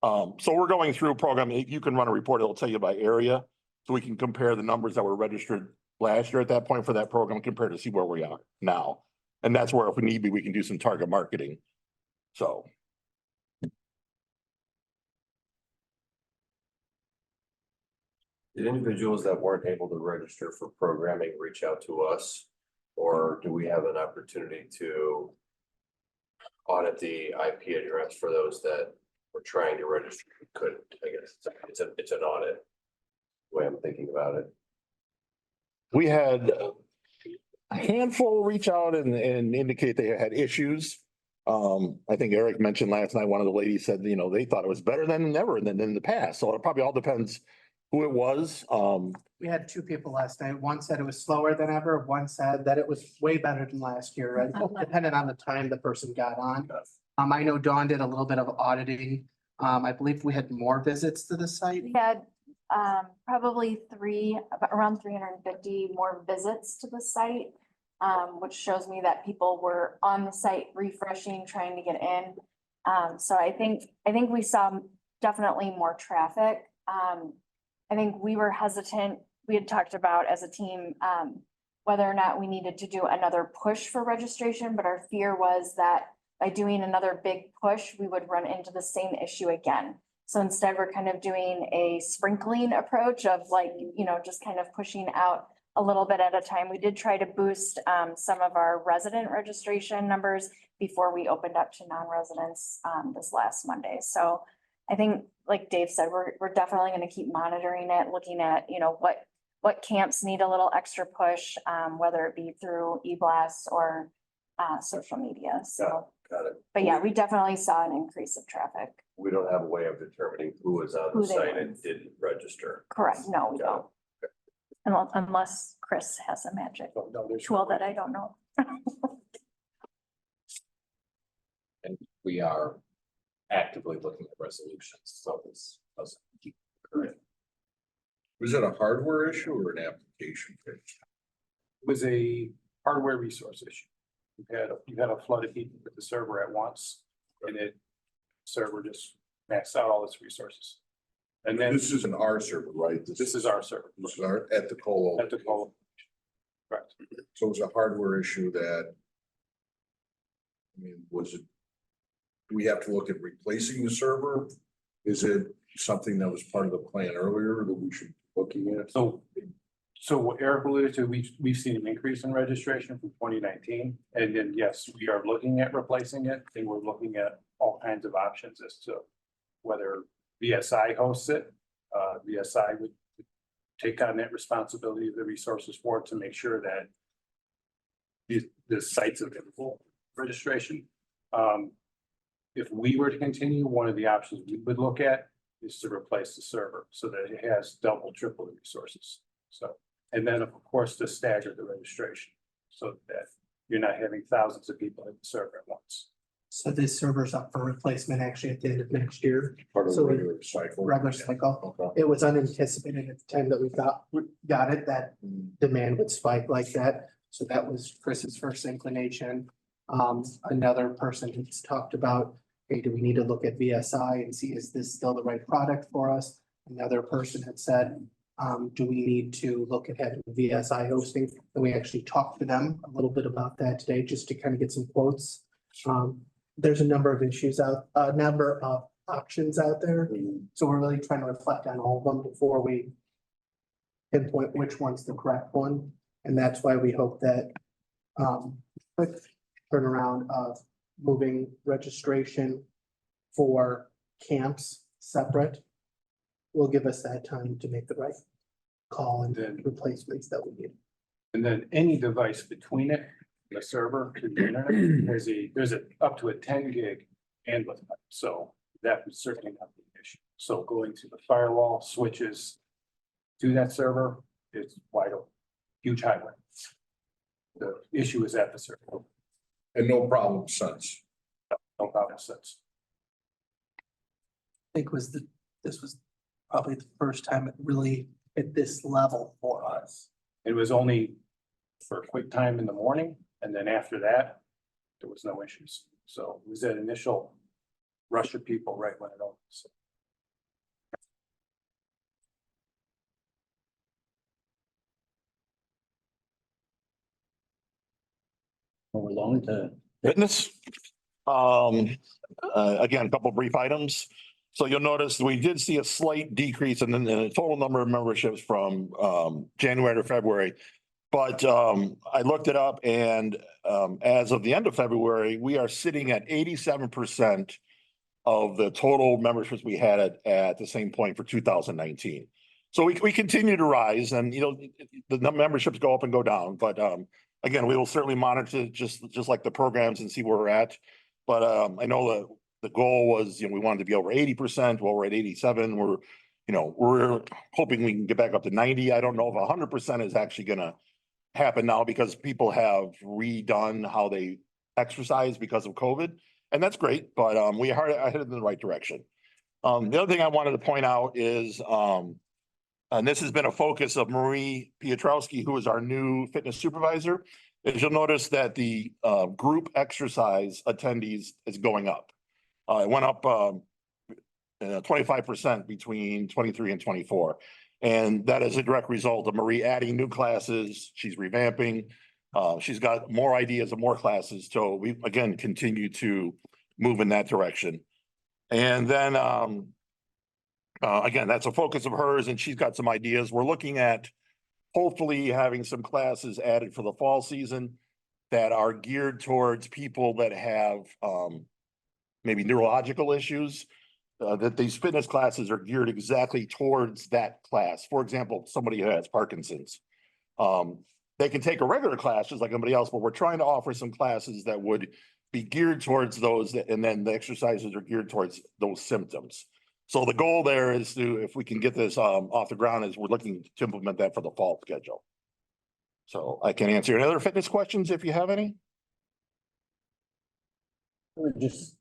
So we're going through a program. You can run a report, it'll tell you by area. So we can compare the numbers that were registered last year at that point for that program compared to see where we are now. And that's where if we need be, we can do some target marketing. So. Did individuals that weren't able to register for programming reach out to us? Or do we have an opportunity to audit the IP address for those that were trying to register? Couldn't, I guess, it's an audit. The way I'm thinking about it. We had a handful reach out and indicate they had issues. I think Eric mentioned last night, one of the ladies said, they thought it was better than ever than in the past. So it probably all depends who it was. We had 2 people last night. One said it was slower than ever. One said that it was way better than last year, right? Depending on the time the person got on. I know Dawn did a little bit of auditing. I believe we had more visits to the site. We had probably around 350 more visits to the site, which shows me that people were on the site refreshing, trying to get in. So I think we saw definitely more traffic. I think we were hesitant. We had talked about as a team whether or not we needed to do another push for registration, but our fear was that by doing another big push, we would run into the same issue again. So instead, we're kind of doing a sprinkling approach of just kind of pushing out a little bit at a time. We did try to boost some of our resident registration numbers before we opened up to non-residents this last Monday. So I think, like Dave said, we're definitely going to keep monitoring it, looking at, what camps need a little extra push, whether it be through e-blasts or social media. So, got it. But yeah, we definitely saw an increase of traffic. We don't have a way of determining who was on Who the they site were. and didn't register. Correct. No, we Got don't. Unless Chris has a magic tool that I don't know. And we are actively looking at resolutions, so this doesn't keep occurring. Was it a hardware issue or an application fix? It was a hardware resource issue. You had a flood of heat with the server at once, and server just maxed out all its resources. And then This isn't our server, right? this is our server. This is our, at the colo. At the colo. Correct. So it was a hardware issue that. Was it? Do we have to look at replacing the server? Is it something that was part of the plan earlier that we should be looking at? So what Eric alluded to, we've seen an increase in registration from 2019. And then, yes, we are looking at replacing it, and we're looking at all kinds of options as to whether VSI hosts it, VSI would take on that responsibility of the resources for it to make sure that the sites available for registration. If we were to continue, one of the options we would look at is to replace the server so that it has double, triple the resources. So, and then of course to stagger the registration so that you're not having thousands of people hit the server at once. So this server's up for replacement actually at the end of next year. Part of the So we- regular cycle. Regular cycle. Okay. It was unanticipated at the time that we got it, that demand would spike like that. So that was Chris's first inclination. Another person has talked about, hey, do we need to look at VSI and see, is this still the right product for us? Another person had said, do we need to look at having VSI hosting? And we actually talked to them a little bit about that today, just to kind of get some quotes. There's a number of issues a number of options out there. So we're really trying to reflect on all of them before we pinpoint which one's the correct one. And that's why we hope that quick turnaround of moving registration for camps separate will give us that time to make the right call and Then- replacements that we need. And then any device between it, the server and the internet, there's a up to a 10 gig bandwidth. So that would certainly not be an issue. So going to the firewall switches to that server is wide open, huge highway. The issue is at the server, And no problem since. no problem since. I think this was probably the first time it really at this level for us. It was only for a quick time in the morning, and then after that, there was no issues. So it was that initial rush of people right when it opens. We're going to, Fitness. Again, a couple brief items. So you'll notice we did see a slight decrease in the total number of memberships from January to February. But I looked it up and as of the end of February, we are sitting at 87% of the total memberships we had at the same point for 2019. So we continue to rise and, you know, the memberships go up and go down, but again, we will certainly monitor just like the programs and see where we're at. But I know the goal was, you know, we wanted to be over 80%. Well, we're at 87. We're hoping we can get back up to 90. I don't know if 100% is actually gonna happen now because people have redone how they exercise because of COVID. And that's great, but we are headed in the right direction. The other thing I wanted to point out is, and this has been a focus of Marie Piotrowski, who is our new fitness supervisor, is you'll notice that the group exercise attendees is going up. It went up 25% between 23 and 24. And that is a direct result of Marie adding new classes. She's revamping. She's got more ideas and more classes. So we, again, continue to move in that direction. And then, again, that's a focus of hers and she's got some ideas. We're looking at hopefully having some classes added for the fall season that are geared towards people that have maybe neurological issues. That these fitness classes are geared exactly towards that class. For example, somebody who has Parkinson's. They can take a regular class just like anybody else, but we're trying to offer some classes that would be geared towards those, and then the exercises are geared towards those symptoms. So the goal there is to, if we can get this off the ground, is we're looking to implement that for the fall schedule. So I can answer any other fitness questions if you have any. we'll just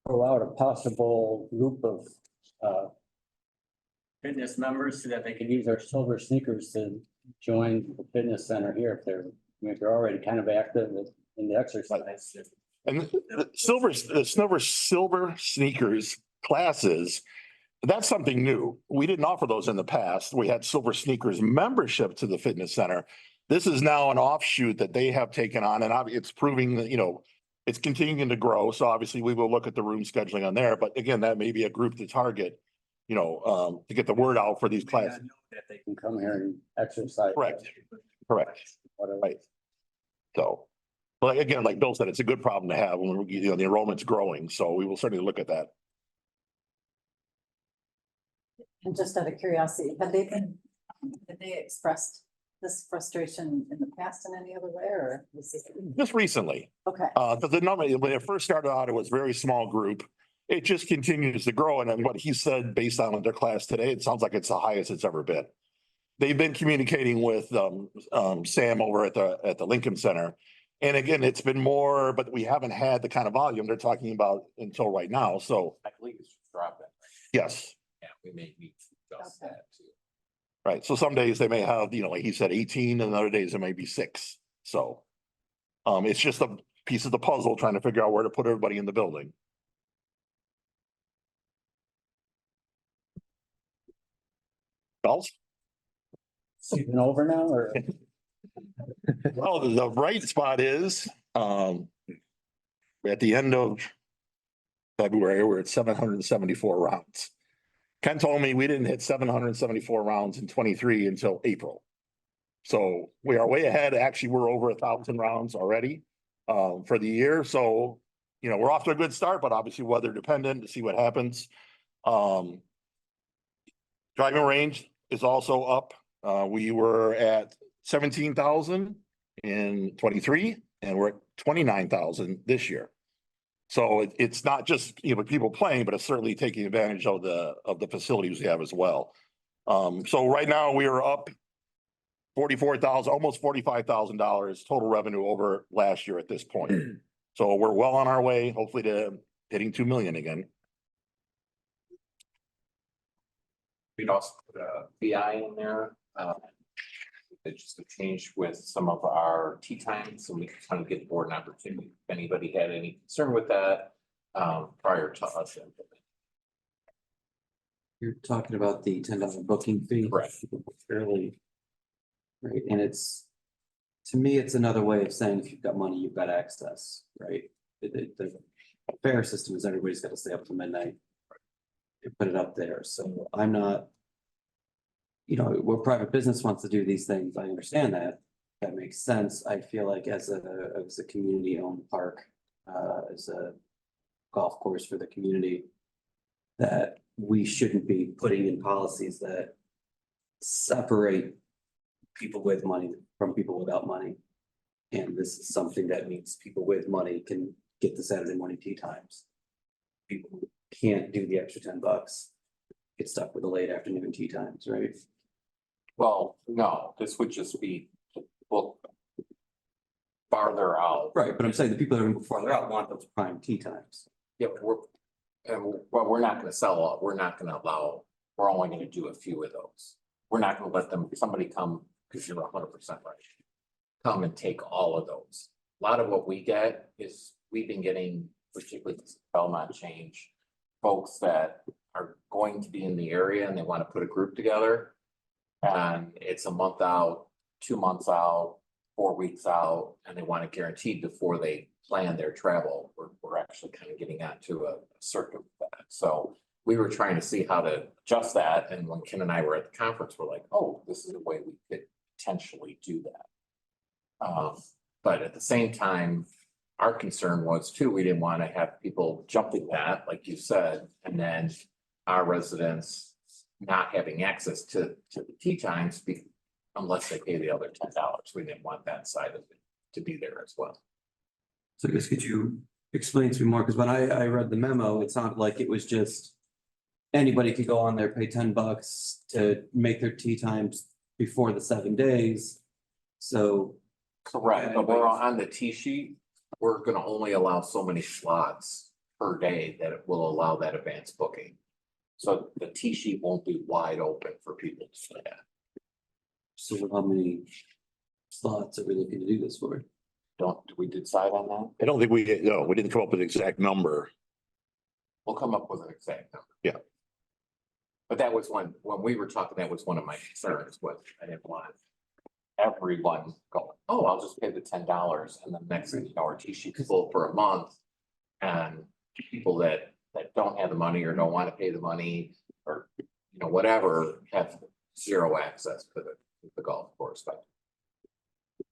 throw out a possible group of fitness members so that they can use our silver sneakers to join the fitness center here if they're already kind of active in the exercise. And the silver sneakers classes, that's something new. We didn't offer those in the past. We had silver sneakers membership to the fitness center. This is now an offshoot that they have taken on, and it's proving that, you know, it's continuing to grow. So obviously we will look at the room scheduling on there, but again, that may be a group to target, you know, to get the word out for these classes. That they can come here and exercise. Correct. Whatever. Right. So, but again, like Bill said, it's a good problem to have when, you know, the enrollment's growing. So we will certainly look at that. And just out of curiosity, had they expressed this frustration in the past in any other way, or was this? Just recently. Okay. Because the number, when it first started out, it was a very small group. It just continues to grow. And then what he said, based on their class today, it sounds like it's the highest it's ever been. They've been communicating with Sam over at the Lincoln Center. And again, it's been more, but we haven't had the kind of volume they're talking about until right now. So, I believe it's dropping. yes. Yeah, we may need to adjust that too. Right. So some days they may have, like he said, 18, and other days it may be 6. So it's just a piece of the puzzle trying to figure out where to put everybody in the building. Bells? Season over now, or? Well, the bright spot is, at the end of February, we're at 774 rounds. Ken told me we didn't hit 774 rounds in 23 until April. So we are way ahead. Actually, we're over 1,000 rounds already for the year. So, we're off to a good start, but obviously weather dependent to see what happens. Driving range is also up. We were at 17,000 in 23, and we're at 29,000 this year. So it's not just, people playing, but it's certainly taking advantage of the facilities we have as well. So right now we are up 44,000, almost $45,000 total revenue over last year at this point. So we're well on our way, hopefully, to hitting 2 million again. We'd also put a BI in there. It's just a change with some of our tea times, and we can kind of get the board an opportunity. If anybody had any concern with that, prior to us. You're talking about the $10 booking fee. Correct. Fairly. Right, and to me, it's another way of saying if you've got money, you've got access, right? The fair system is everybody's got to stay up till midnight. And put it up there, so I'm not. Where private business wants to do these things, I understand that. That makes sense. I feel like as a community-owned park, as a golf course for the community, that we shouldn't be putting in policies that separate people with money from people without money. And this is something that means people with money can get the Saturday morning tea times. People who can't do the extra $10, get stuck with the late afternoon tea times, right? Well, no, this would just be book farther out. Right, but I'm saying the people that are farther out want those prime tea times. Yeah, but we're not gonna sell, we're not gonna allow, we're only gonna do a few of those. We're not gonna let somebody come, because you're 100% right. Come and take all of those. A lot of what we get is, we've been getting, particularly this Belmont change, folks that are going to be in the area and they want to put a group together. And it's a month out, 2 months out, 4 weeks out, and they want it guaranteed before they plan their travel. We're actually kind of getting onto a circuit with that. So we were trying to see how to adjust that. And when Ken and I were at the conference, we're like, oh, this is a way we could potentially do that. But at the same time, our concern was too, we didn't want to have people jumping that, like you said, and then our residents not having access to the tea times unless they pay the other $10. We didn't want that side of it to be there as well. So I guess could you explain to me more? Because when I read the memo, it sounded like it was just anybody could go on there, pay $10 to make their tea times before the 7 days. So. Correct, but we're on the tea sheet. We're gonna only allow so many slots per day that it will allow that advanced booking. So the tea sheet won't be wide open for people to stay at. So how many slots are we looking to do this for? Do we decide on that? I don't think we didn't come up with an exact number. We'll come up with an exact number. Yeah. But that was when we were talking, that was one of my concerns, was I didn't want everyone going, oh, I'll just pay the $10, and the next thing you know, our tea sheet's full for a month. And people that don't have the money or don't want to pay the money or, whatever, have zero access to the golf course.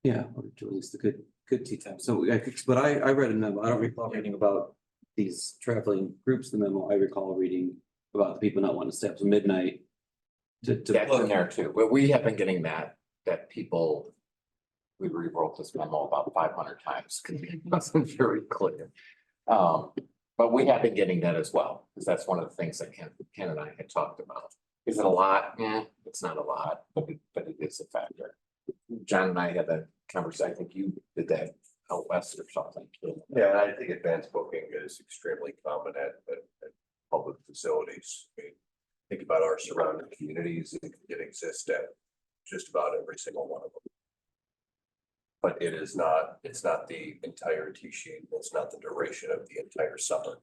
Yeah, or to at least the good tea time. So but I read a memo. I don't recall reading about these traveling groups in the memo. I recall reading about the people not wanting to stay up to midnight That's in there too, but we have been getting that people. We rewrote this memo about 500 times because it wasn't very clear. But we have been getting that as well, because that's one of the things that Ken and I had talked about. Is it a lot? It's not a lot, but it is a factor. John and I had that conversation. I think you did that out west or something. Yeah, and I think advanced booking is extremely common at public facilities. I mean, think about our surrounding communities, it exists at just about every single one of them. But it's not the entire T-sheet, it's not the duration of the entire summer.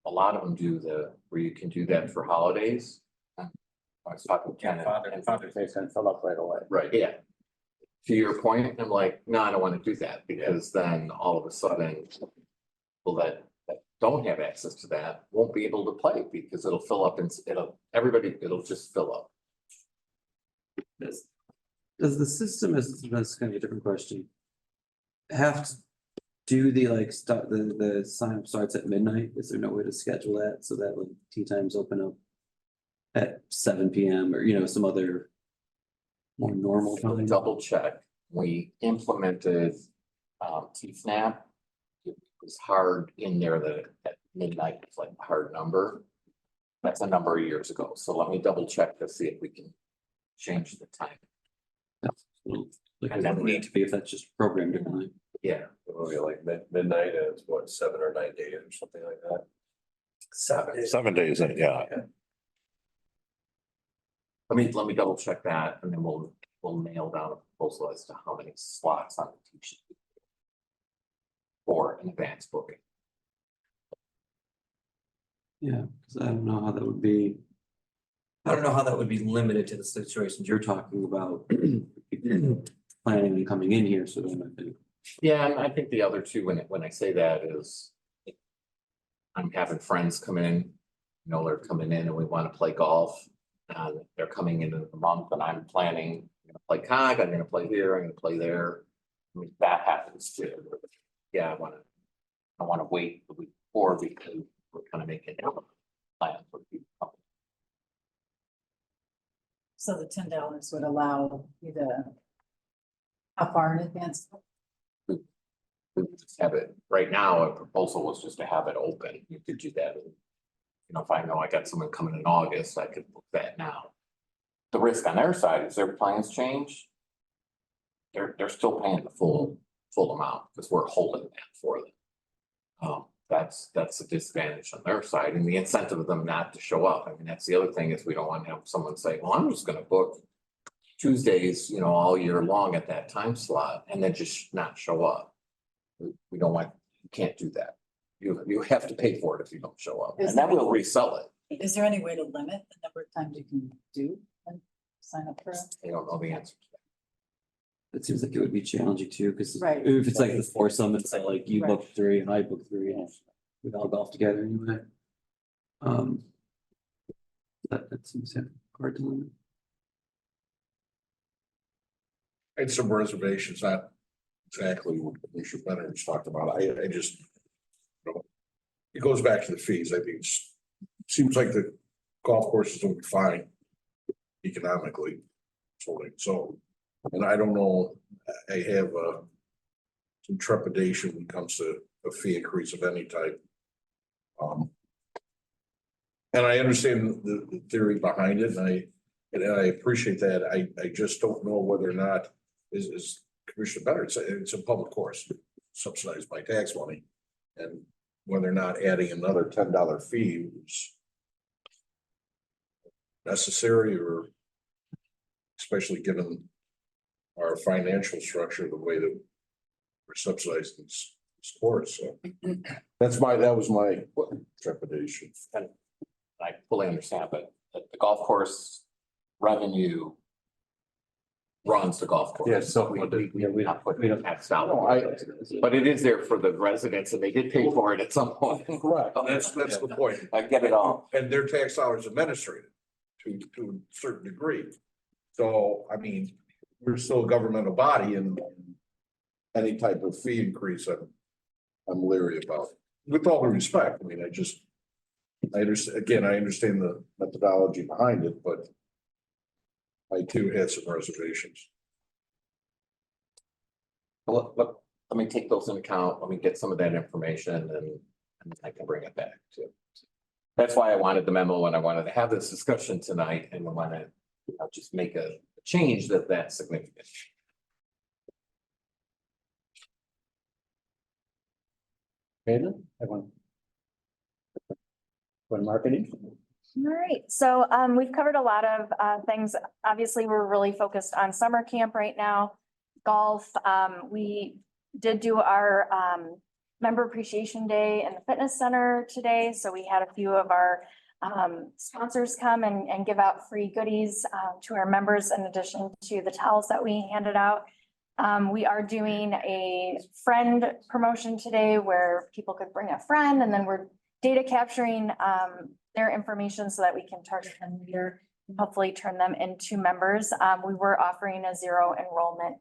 A lot of them do where you can do that for holidays. I was talking to Ken and Father's Day can fill up right away. right, yeah. To your point, I'm like, no, I don't want to do that, because then all of a sudden, people that don't have access to that won't be able to play, because it'll fill up and it'll just fill up. Does the system, that's kind of a different question, have to do the like start the sign up starts at midnight? Is there no way to schedule that so that like tea times open up at 7 p.m. or some other more normal time? Double check. We implemented T-SNAP. It was hard in there that at midnight was like a hard number. That's a number of years ago. So let me double check to see if we can change the time. Like, and that would need to be if that's just programmed differently. Yeah. It will be like midnight and it's what, 7 or 9 days or something like that. 7 days, yeah. Let me double check that, and then we'll nail down a proposal as to how many slots on the team sheet for an advanced booking. Yeah, because I don't know how that would be. I don't know how that would be limited to the situations you're talking about. Planning and coming in here, so then I think. Yeah, and I think the other two, when I say that is, I'm having friends come in, they're coming in and we want to play golf. And they're coming into the month and I'm planning, I'm gonna play COG, I'm gonna play here, I'm gonna play there. I mean, that happens too. Yeah, I wanna wait the week before because we're kind of making plans for people. So the $10 would allow you to, how far in advance? We just have it, right now, a proposal was just to have it open. You could do that. If I know I got someone coming in August, I could book that now. The risk on their side is their plans change. They're still paying the full amount because we're holding that for them. That's a disadvantage on their side, and the incentive of them not to show up. I mean, that's the other thing is we don't want to have someone say, well, I'm just gonna book Tuesdays, all year long at that time slot and then just not show up. We don't want, you can't do that. You have to pay for it if you don't show up, and then we'll resell it. Is there any way to limit the number of times you can do and sign up for it? I don't know the answer to that. It seems like it would be challenging too, because Right. if it's like the foursome, it's like you Right. book 3 and I book 3, and we all golf together anyway. That seems hard to limit. I had some reservations, not exactly what Commissioner Bennett was talking about. I just, it goes back to the fees. I think it seems like the golf courses will be fine economically. So, and I don't know, I have some trepidation when it comes to a fee increase of any type. And I understand the theory behind it, and I appreciate that. I just don't know whether or not is Commissioner Bennett said, it's a public course subsidized by tax money. And whether or not adding another $10 fee is necessary, or especially given our financial structure, the way that we're subsidizing this course. So that was my trepidation. And I fully understand, but the golf course revenue runs the golf course. Yeah, so we not putting tax dollars. No, but it is there for the residents and they did pay for it at some point. Correct. That's the point. I get it all. And their tax dollars administrated to a certain degree. So, I mean, we're still a governmental body, and any type of fee increase, I'm leery about. With all due respect, I mean, I just, I understand the methodology behind it, but I too had some reservations. Well, let me take those into account. Let me get some of that information and I can bring it back too. That's why I wanted the memo and I wanted to have this discussion tonight and I want to just make a change that's significant. Okay, then, everyone. When marketing, All right, so we've covered a lot of things. Obviously, we're really focused on summer camp right now. Golf, we did do our member appreciation day in the fitness center today. So we had a few of our sponsors come and give out free goodies to our members in addition to the towels that we handed out. We are doing a friend promotion today where people could bring a friend and then we're data capturing their information so that we can target them later and hopefully turn them into members. We were offering a 0 enrollment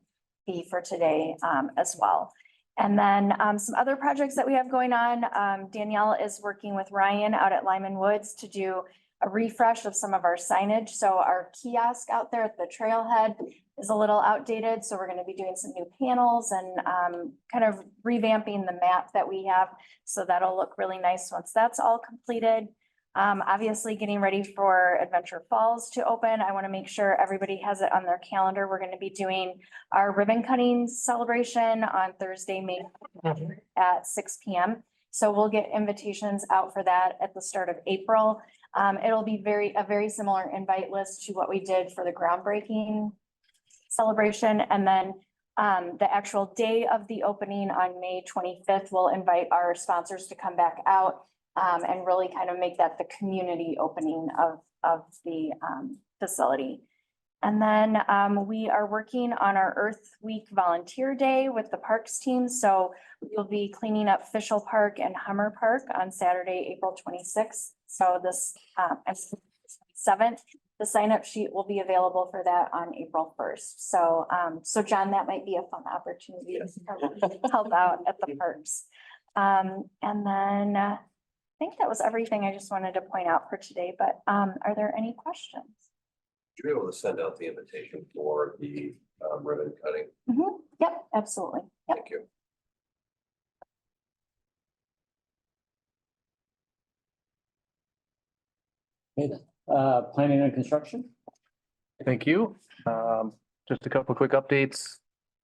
fee for today as well. And then some other projects that we have going on. Danielle is working with Ryan out at Lyman Woods to do a refresh of some of our signage. So our kiosk out there at the trailhead is a little outdated. So we're going to be doing some new panels and kind of revamping the map that we have. So that'll look really nice once that's all completed. Obviously getting ready for Adventure Falls to open. I want to make sure everybody has it on their calendar. We're going to be doing our ribbon cutting celebration on Thursday, May at 6 p.m. So we'll get invitations out for that at the start of April. It'll be a very similar invite list to what we did for the groundbreaking celebration. And then the actual day of the opening on May 25th, we'll invite our sponsors to come back out and really kind of make that the community opening of the facility. And then we are working on our Earth Week Volunteer Day with the Parks team. So we'll be cleaning up Fishel Park and Hummer Park on Saturday, April 26th. So this 7th, the sign up sheet will be available for that on April 1st. So, so John, that might be a fun opportunity to help out at the parks. And then I think that was everything I just wanted to point out for today, but are there any questions? Would you be able to send out the invitation for the ribbon cutting? Yep, absolutely. Yep. Thank you. okay, then, planning and construction. Thank you. Just a couple of quick updates.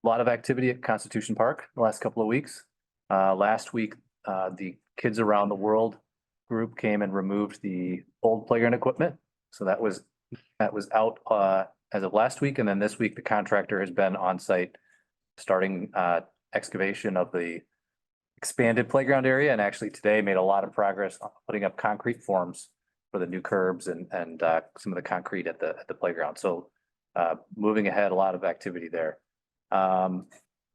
A lot of activity at Constitution Park the last couple of weeks. Last week, the Kids Around the World group came and removed the old playground equipment. So that was out as of last week. And then this week, the contractor has been on site starting excavation of the expanded playground area. And actually today made a lot of progress on putting up concrete forms for the new curbs and some of the concrete at the playground. So moving ahead, a lot of activity there.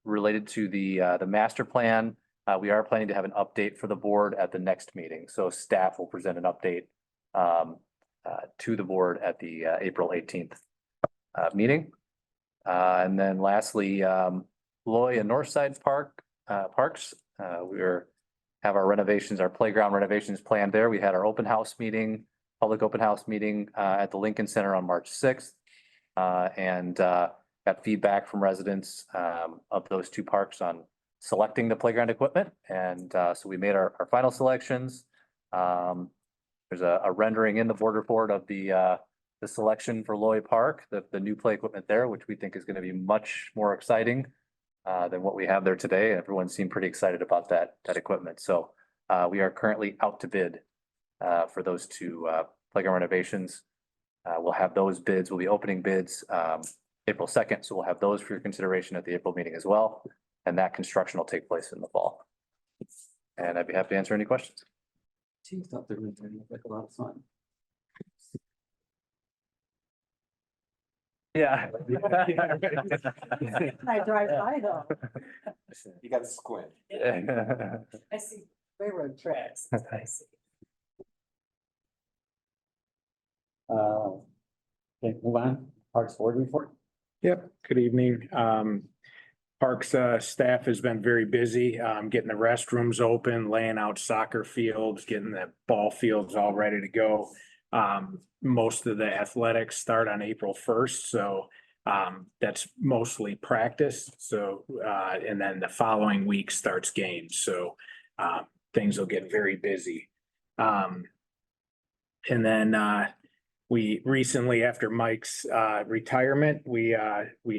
Related to the master plan, we are planning to have an update for the board at the next meeting. So staff will present an update to the board at the April 18th meeting. And then lastly, Loy and Northside Parks, have our renovations, our playground renovations planned there. We had our open house meeting, public open house meeting at the Lincoln Center on March 6th. And got feedback from residents of those two parks on selecting the playground equipment. And so we made our final selections. There's a rendering in the board report of the selection for Loy Park, the new play equipment there, which we think is going to be much more exciting than what we have there today. Everyone seemed pretty excited about that equipment. So we are currently out to bid for those two playground renovations. We'll have those bids. We'll be opening bids April 2nd. So we'll have those for your consideration at the April meeting as well. And that construction will take place in the fall. And I'd be happy to answer any questions. Geez, thought they were going to look like a lot of fun. Yeah. I drive by though. You got to squint. I see railroad tracks. That's what I see. Okay, move on. Parks board report. Yep, good evening. Parks staff has been very busy, getting the restrooms open, laying out soccer fields, getting the ball fields all ready to go. Most of the athletics start on April 1st, so that's mostly practice. So and then the following week starts games. So things will get very busy. And then we recently, after Mike's retirement, we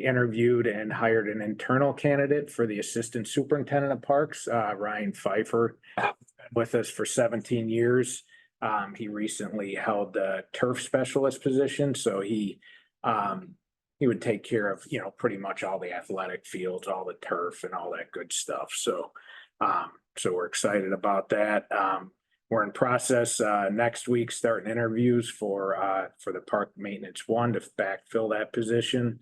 interviewed and hired an internal candidate for the assistant superintendent of parks, Ryan Pfeiffer, with us for 17 years. He recently held the turf specialist position, so he would take care of, you know, pretty much all the athletic fields, all the turf and all that good stuff. So we're excited about that. We're in process next week, starting interviews for the park maintenance one to backfill that position.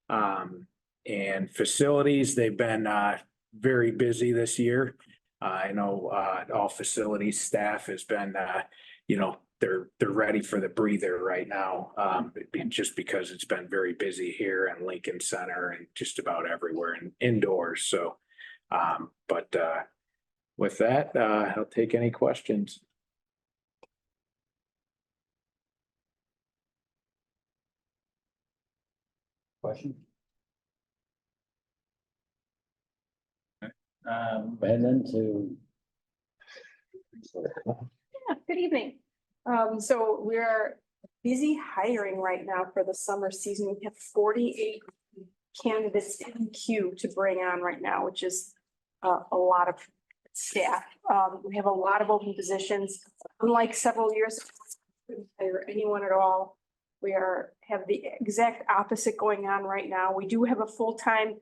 And facilities, they've been very busy this year. I know all facilities staff has been, you know, they're ready for the breather right now. Just because it's been very busy here in Lincoln Center and just about everywhere and indoors. So, with that, I'll take any questions. Question? Um, And then to. Yeah, good evening. So we're busy hiring right now for the summer season. We have 48 candidates in queue to bring on right now, which is a lot of staff. We have a lot of open positions. Unlike several years ago, we couldn't hire anyone at all. We have the exact opposite going on right now. We do have a full-time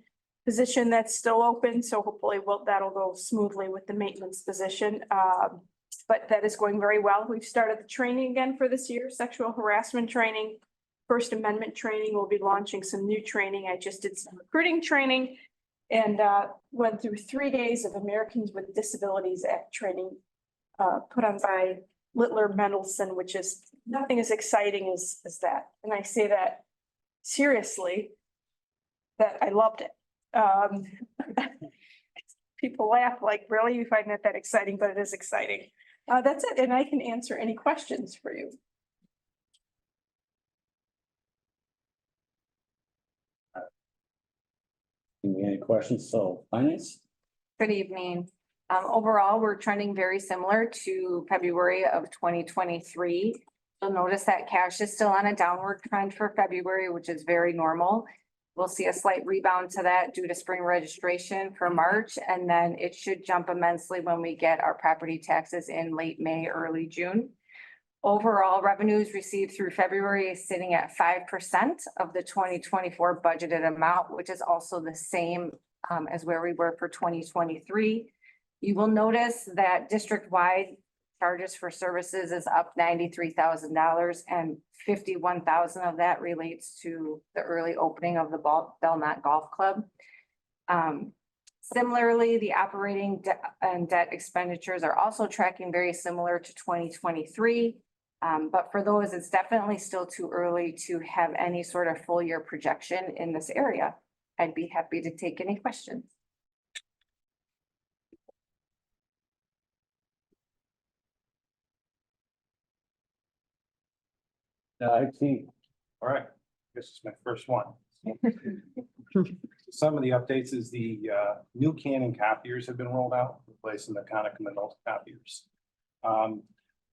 position that's still open, so hopefully that'll go smoothly with the maintenance position. But that is going very well. We've started the training again for this year, sexual harassment training, First Amendment training. We'll be launching some new training. I just did some recruiting training and went through 3 days of Americans with Disabilities Act training put on by Littler Mendelsohn, which is nothing as exciting as that. And I say that seriously, that I loved it. People laugh like, really? You find that exciting, but it is exciting. That's it. And I can answer any questions for you. Any questions? So finance? Good evening. Overall, we're trending very similar to February of 2023. You'll notice that cash is still on a downward trend for February, which is very normal. We'll see a slight rebound to that due to spring registration for March, and then it should jump immensely when we get our property taxes in late May, early June. Overall revenues received through February is sitting at 5% of the 2024 budgeted amount, which is also the same as where we were for 2023. You will notice that district-wide charges for services is up $93,000 and $51,000 of that relates to the early opening of the Belmont Golf Club. Similarly, the operating and debt expenditures are also tracking very similar to 2023. But for those, it's definitely still too early to have any sort of full year projection in this area. I'd be happy to take any questions. IT. All right, this is my first one. Some of the updates is the new Canon copiers have been rolled out, replacing the Konica Minolta copiers.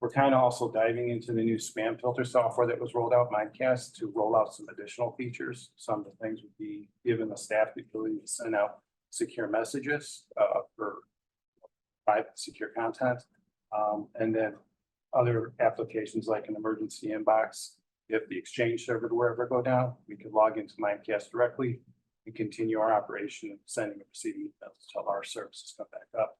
We're kind of also diving into the new spam filter software that was rolled out, Mindcast, to roll out some additional features. Some of the things would be giving the staff the ability to send out secure messages for private secure content. And then other applications like an emergency inbox. If the Exchange server were ever go down, we could log into Mindcast directly and continue our operation of sending and receiving emails until our services come back up.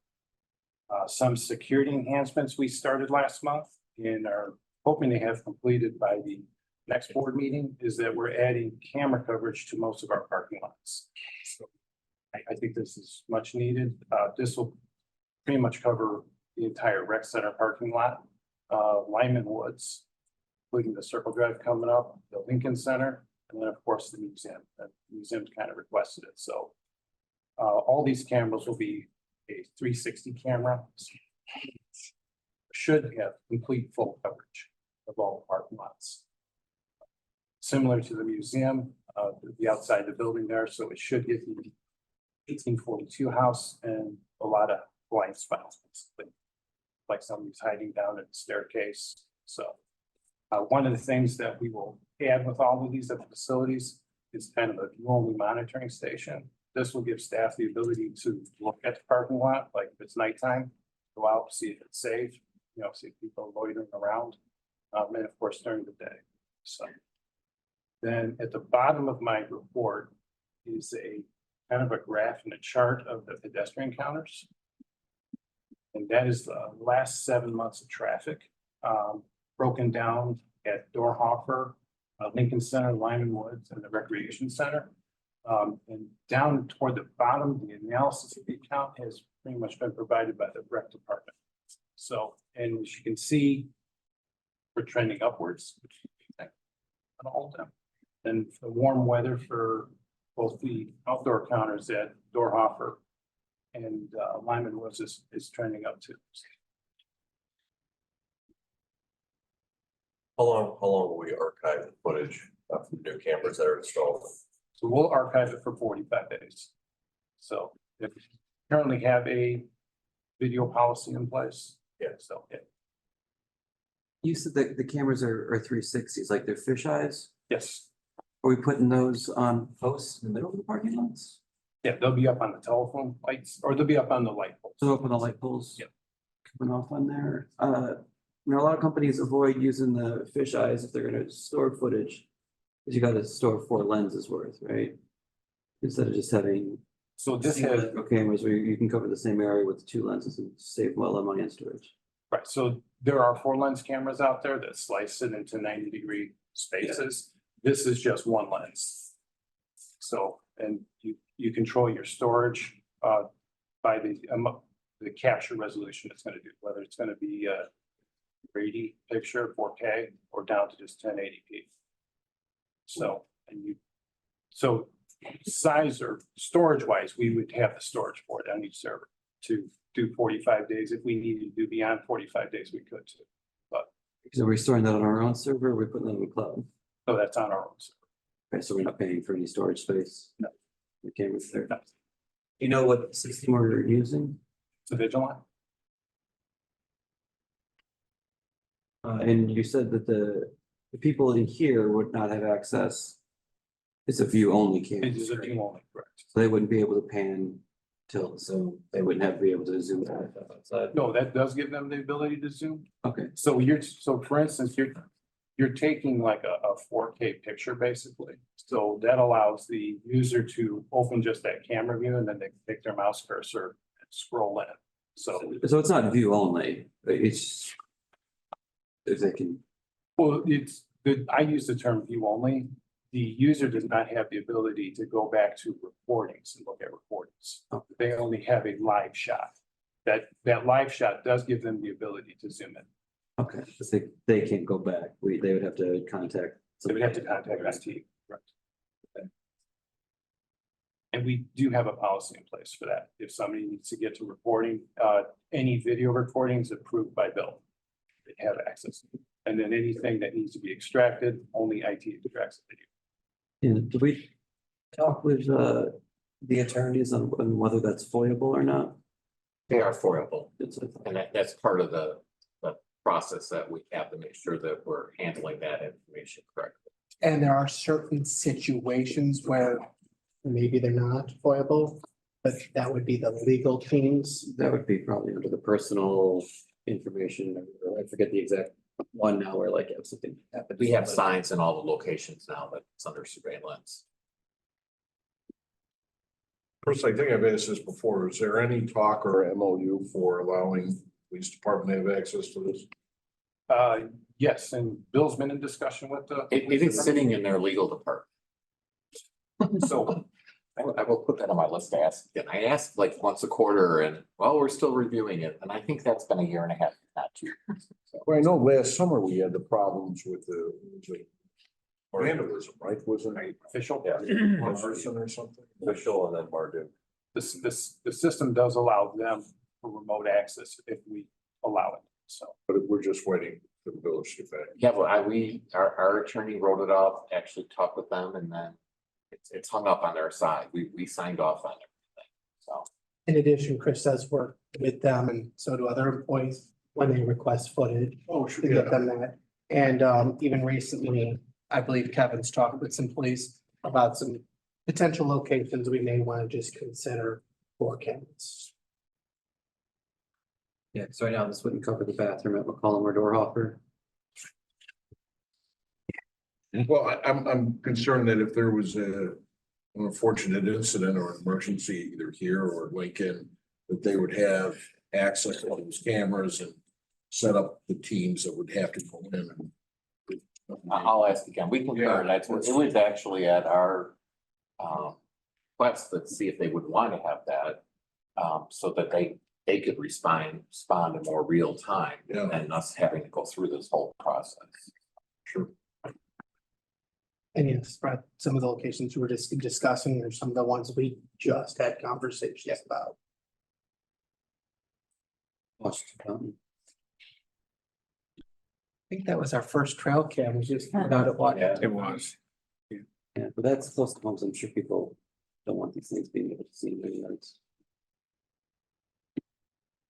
Some security enhancements we started last month and are hoping to have completed by the next board meeting is that we're adding camera coverage to most of our parking lots. So I think this is much needed. This will pretty much cover the entire rec center parking lot. Lyman Woods, including the Circle Drive coming up, the Lincoln Center, and then of course the museum. The museum's kind of requested it, so All these cameras will be a 360 camera. Should have complete full coverage of all the parking lots. Similar to the museum, the outside the building there, so it should give you 1842 house and a lot of blind spots, like somebody's hiding down in the staircase. So one of the things that we will add with all of these at the facilities is kind of a view-only monitoring station. This will give staff the ability to look at the parking lot, like if it's nighttime, go out, see if it's safe, see if people are loitering around, and of course during the day. So then at the bottom of my report is a kind of a graph and a chart of the pedestrian counters. And that is the last 7 months of traffic, broken down at Dorhofer, Lincoln Center, Lyman Woods, and the Recreation Center. And down toward the bottom, the analysis of the account has pretty much been provided by the rec department. So, and as you can see, we're trending upwards, which on all of them. And the warm weather for both the outdoor counters at Dorhofer and Lyman Woods is trending up too. How long will we archive the footage of the new cameras that are installed? So we'll archive it for 45 days. So if we currently have a video policy in place. Yeah, so yeah. You said that the cameras are 360s, like they're fish eyes? Yes. Are we putting those on posts in the middle of the parking lots? Yeah, they'll be up on the telephone lights, or they'll be up on the light poles. So up on the light poles? Yep. Coming off on there. A lot of companies avoid using the fish eyes if they're gonna store footage. Cause you gotta store 4 lenses worth, right? Instead of just having. So this has. Cameras where you can cover the same area with 2 lenses and save a lot of money on storage. Right, so there are 4 lens cameras out there that slice it into 90-degree spaces. This is just 1 lens. So, and you control your storage by the capture resolution it's going to do, whether it's going to be a 3D picture, 4K, or down to just 1080p. So, so size or storage wise, we would have the storage for it on each server to do 45 days. If we needed to do beyond 45 days, we could too. But So are we storing that on our own server or are we putting that on the cloud? so that's on our own server. Okay, so we're not paying for any storage space? No. The cameras there. No. You know what system we're using? It's a Vigilant. And you said that the people in here would not have access. It's a view only camera. It is a view only, correct. So they wouldn't be able to pan tilt, so they wouldn't have to be able to zoom out outside. No, that does give them the ability to zoom. Okay, So so for instance, you're taking like a 4K picture basically. So that allows the user to open just that camera view and then they take their mouse cursor and scroll in. So, so it's not view only, it's if they can. well, it's good. I use the term view only. The user does not have the ability to go back to recordings and look at recordings. They only have a live shot. That live shot does give them the ability to zoom in. Okay, so they can't go back. They would have to contact. They would have to contact IT. Right. And we do have a policy in place for that. If somebody needs to get to recording, any video recordings approved by Bill, they have access. And then anything that needs to be extracted, only IT extracts the video. And do we talk with the attorneys on whether that's foiable or not? They are foilable, It's a- and that's part of the process that we have to make sure that we're handling that information correctly. And there are certain situations where maybe they're not foible, but that would be the legal teams. That would be probably under the personal information, or I forget the exact one now where like if something happened. We have signs in all the locations now that it's under surveillance. First, I think I've asked this before. Is there any talk or MOU for allowing police department to have access to this? Yes, and Bill's been in discussion with the. It is sitting in their legal department. So I will put that on my list to ask. And I asked like once a quarter and, well, we're still reviewing it. And I think that's been a year and a half, not 2 years. So, Well, I know last summer we had the problems with the vandalism, right? Wasn't it official. Yeah. arson or something? Official and then Marduk. the system does allow them for remote access if we allow it, so. But we're just waiting for the village to pay. Yeah, well, our attorney wrote it up, actually talked with them, and then it's hung up on their side. We signed off on everything, so. In addition, Chris does work with them and so do other employees when they request footage Oh, to get them that. And even recently, I believe Kevin's talked with some police about some potential locations we may want to just consider for cameras. Yeah, so right now this wouldn't cover the bathroom at McCollum or Dorhofer. Well, I'm concerned that if there was an unfortunate incident or an emergency either here or Lincoln, that they would have access to all those cameras and set up the teams that would have to go in and. I'll ask again. We can, it was actually at our quest to see if they would want to have that. So that they could respond in more real time than us having to go through this whole process. Sure. And yes, Brett, some of the locations we were just discussing are some of the ones we just had conversations about. I think that was our first trail cam, was just about it. It was. Yeah, but that's close to homes. I'm sure people don't want these things being able to see in their yards.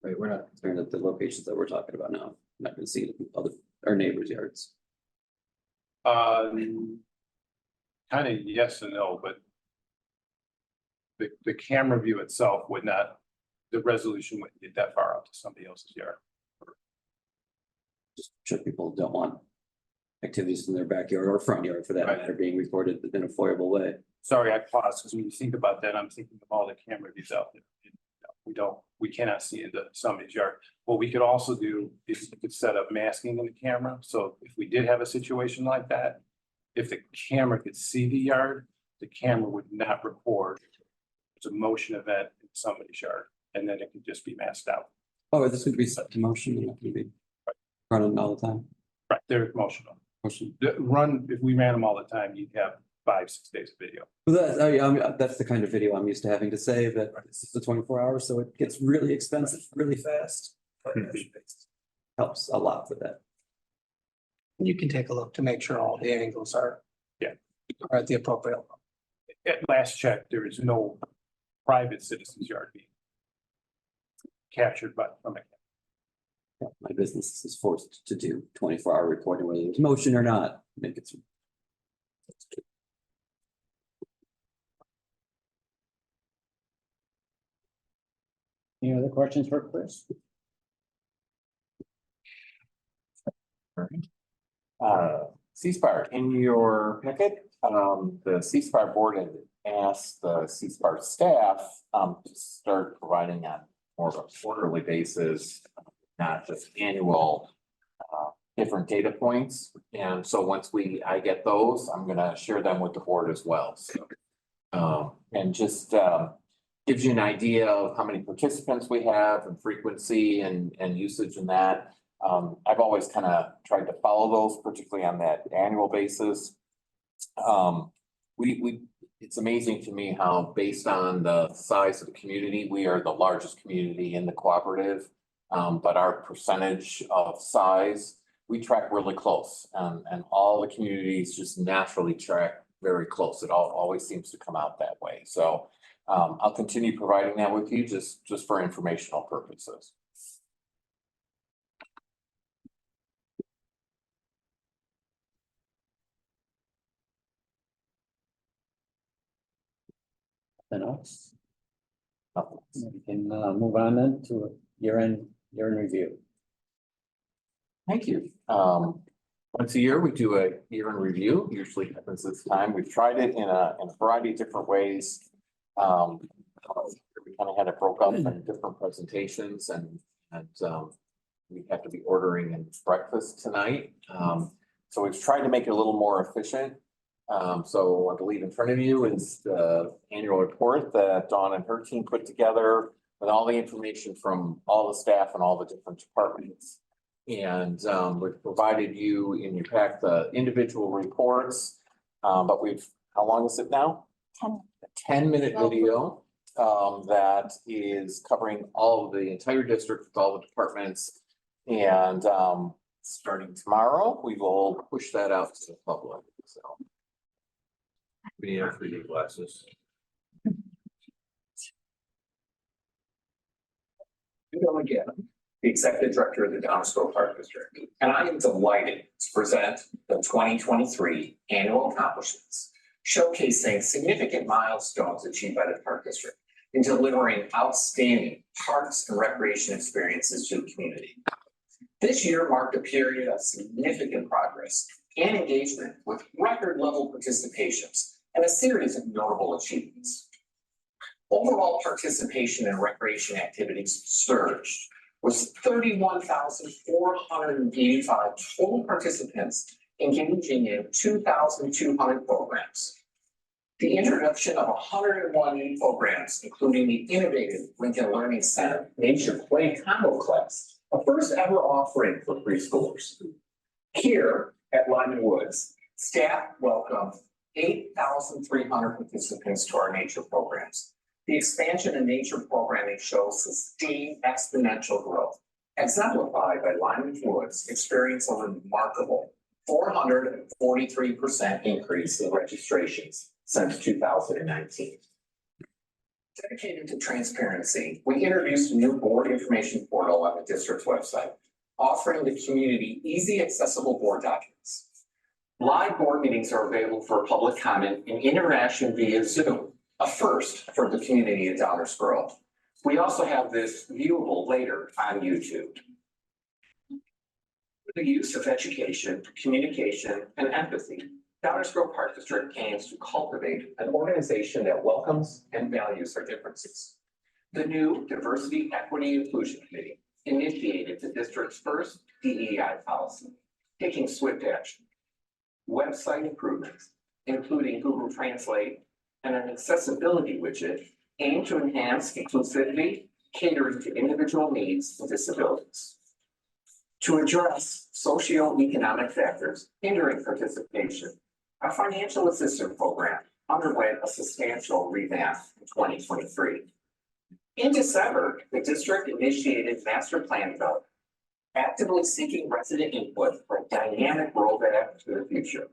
Right, we're not concerned at the locations that we're talking about now. Not gonna see it in our neighbors' yards. Kind of yes and no, but the camera view itself would not, the resolution wouldn't get that far out to somebody else's yard. Just sure people don't want activities in their backyard or front yard for that matter being recorded in a foyable way. Sorry, I paused, because when you think about that, I'm thinking of all the camera views out there. We cannot see into somebody's yard. What we could also do is we could set up masking in the camera, so if we did have a situation like that, if the camera could see the yard, the camera would not record. It's a motion event in somebody's yard, and then it could just be masked out. Oh, this would be set to motion and not gonna be running all the time. Right, they're emotional. Motion. If we ran them all the time, you'd have 5-6 days of video. Well, that's the kind of video I'm used to having to save, that this is the 24 hours, so it gets really expensive really fast. But helps a lot with that. You can take a look to make sure all the angles are at the appropriate level. At last check, there is no private citizen's yard being captured from it. Yeah, my business is forced to do 24-hour reporting, whether there's motion or not. Make it. Any other questions for Chris? C-SPAR, in your packet, the C-SPAR board had asked the C-SPAR staff to start providing on more of a quarterly basis, not just annual, different data points. And so once I get those, I'm gonna share them with the board as well. So, and just gives you an idea of how many participants we have and frequency and usage in that. I've always kind of tried to follow those, particularly on that annual basis. It's amazing to me how, based on the size of the community, we are the largest community in the cooperative. But our percentage of size, we track really close, and all the communities just naturally track very close. It always seems to come out that way. So I'll continue providing that with you just for informational purposes. Nothing else? We can move on then to year-end review. Thank you. Once a year, we do a year-end review. Usually happens this time. We've tried it in a variety of different ways. We kind of had it broke up in different presentations, and we have to be ordering in breakfast tonight. So we've tried to make it a little more efficient. So I believe in front of you is the annual report that Dawn and her team put together with all the information from all the staff and all the different departments. And we've provided you in your pack the individual reports, but how long is it now? 10 minute video. that is covering all of the entire district with all the departments. And starting tomorrow, we will push that out to the public, so. We have 3D glasses. Bill again, the Executive Director of the Downers Grove Park District, and I am delighted to present the 2023 annual accomplishments, showcasing significant milestones achieved by the Park District in delivering outstanding parks and recreation experiences to the community. This year marked a period of significant progress and engagement with record level participations and a series of notable achievements. Overall participation in recreation activities surged, with 31,485 total participants engaging in 2,200 programs. The introduction of 101 new programs, including the innovative Lincoln Learning Center Nature Play Combo Class, a first ever offering for preschoolers. Here at Lyman Woods, staff welcomed 8,300 participants to our nature programs. The expansion in nature programming shows sustained exponential growth, exemplified by Lyman Woods experiencing a remarkable 443% increase in registrations since 2019. Dedicated to transparency, we introduced a new board information portal on the district's website, offering the community easy accessible board documents. Live board meetings are available for public comment and interaction via Zoom, a first for the community at Downers Grove. We also have this viewable later on YouTube. With the use of education, communication, and empathy, Downers Grove Park District aims to cultivate an organization that welcomes and values our differences. The new Diversity, Equity, Inclusion Committee initiated the district's first DEI policy, taking swift action. Website improvements, including Google Translate and an accessibility widget, aim to enhance inclusivity, catering to individual needs and disabilities. To address socioeconomic factors hindering participation, our financial assistance program underwent a substantial revamp in 2023. In December, the district initiated master plan development, actively seeking resident input for a dynamic roadmap to the future.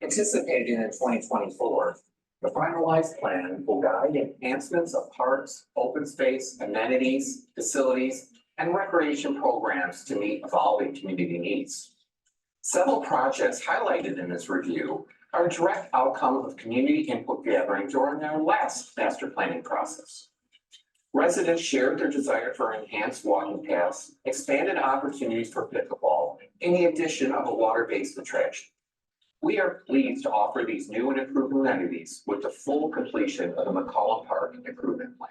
Anticipated in 2024, the finalized plan will guide enhancements of parks, open space, amenities, facilities, and recreation programs to meet evolving community needs. Several projects highlighted in this review are a direct outcome of community input gathering during our last master planning process. Residents shared their desire for enhanced walking paths, expanded opportunities for pickleball, and the addition of a water-based attraction. We are pleased to offer these new and improved amenities with the full completion of the McCollum Park Improvement Plan.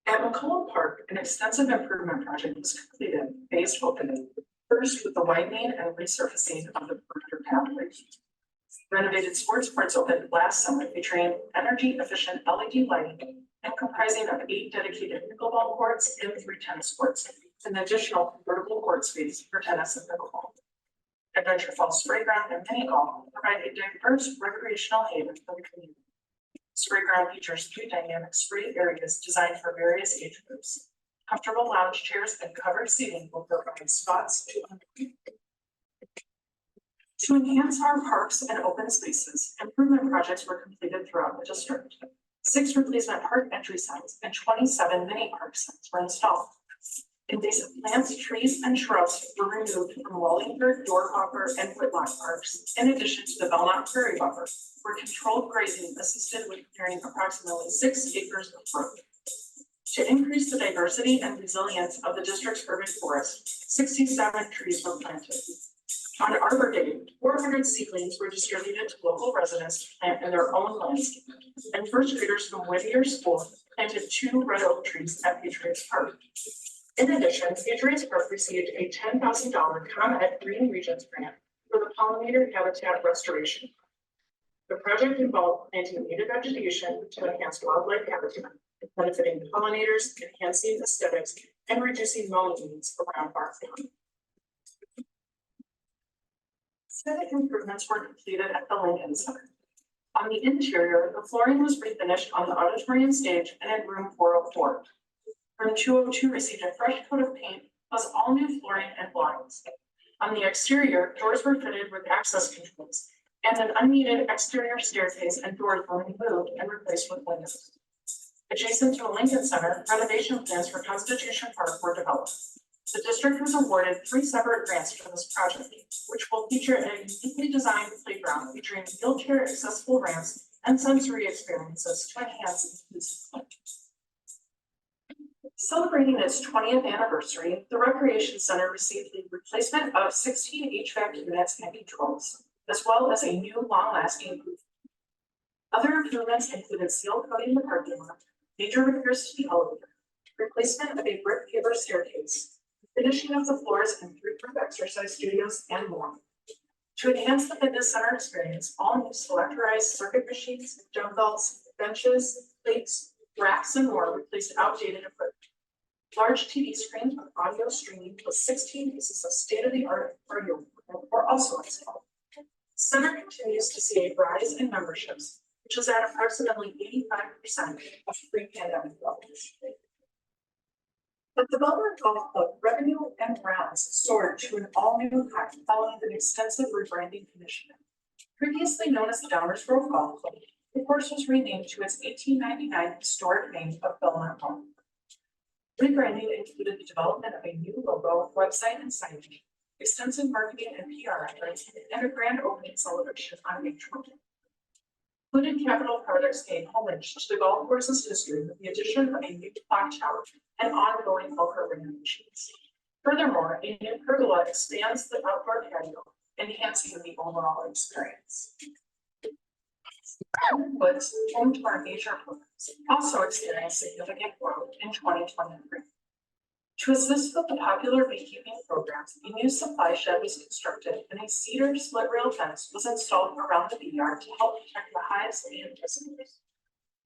At McCollum Park, an extensive improvement project was completed, phased opening, first with the widening and resurfacing of the perimeter pathway. Renovated sports courts opened last summer, featuring energy-efficient LED lighting and comprising of 8 dedicated pickleball courts and 3 tennis courts, an additional convertible court space for tennis and pickleball. Adventure Falls Spray Ground and Mini Golf provide a diverse recreational haven for the community. Spray Ground features 3 dynamic spray areas designed for various age groups. Comfortable lounge chairs and covered seating will provide spots to unwind. To enhance our parks and open spaces, improvement projects were completed throughout the district. 6 replacement park entry signs and 27 mini park signs were installed. Invasive plants, trees, and shrubs were removed from Wallingford, Dorhopper, and Whitlock parks, in addition to the Belmont Prairie Buffer, where controlled grazing assisted with clearing approximately 6 acres of growth. To increase the diversity and resilience of the district's urban forest, 67 trees were planted. On Arbor Day, 400 seedlings were distributed to local residents to plant in their own landscape, and first graders from Whittier School planted 2 red oak trees at Patriots Park. In addition, Patriots Park received a $10,000 ComEd Green Regions grant for the pollinator habitat restoration. The project involved planting native vegetation to enhance wildlife habitat, benefiting pollinators, enhancing aesthetics, and reducing mowing needs around our town. Aesthetic improvements were completed at the Lincoln Center. On the interior, the flooring was refinished on the auditorium stage and in room 404. Room 202 received a fresh coat of paint, plus all new flooring and blinds. On the exterior, doors were fitted with access controls, and an unneeded exterior staircase and doors were removed and replaced with windows. Adjacent to the Lincoln Center, renovation plans for Constitution Park were developed. The district was awarded 3 separate grants for this project, which will feature a uniquely designed playground featuring wheelchair accessible ramps and sensory experiences to enhance inclusive. Celebrating its 20th anniversary, the Recreation Center received the replacement of 16 HVAC units and controls, as well as a new long-lasting roof. Other improvements included seal coating the parking lot, major repairs to the elevator, replacement of a brick paver staircase, finishing of the floors in 3-room exercise studios, and more. To enhance the fitness center experience, all new selectorized circuit machines, dumbbells, benches, plates, racks, and more replaced outdated equipment. Large TV screens with audio streaming plus 16 pieces of state-of-the-art audio equipment were also installed. The center continues to see a rise in memberships, which is at approximately 85% of pre-pandemic levels. The Development Golf Club revenue and rounds soared to an all-new high following an extensive rebranding initiative. Previously known as the Downers Grove Golf Club, the course was renamed to its 1899 historic name of Belmont Golf. Rebranding included the development of a new logo, website, and signage, extensive marketing and PR efforts, and a grand opening celebration on May 20th. Included capital projects paid homage to the golf course's history with the addition of a new clock tower and ongoing poker renovations. Furthermore, a new pergola expands the outdoor patio, enhancing the overall experience. But home to our major programs also experienced significant growth in 2023. To assist with the popular beekeeping programs, a new supply shed was constructed and a cedar split rail fence was installed around the bee yard to help protect the hives and visitors.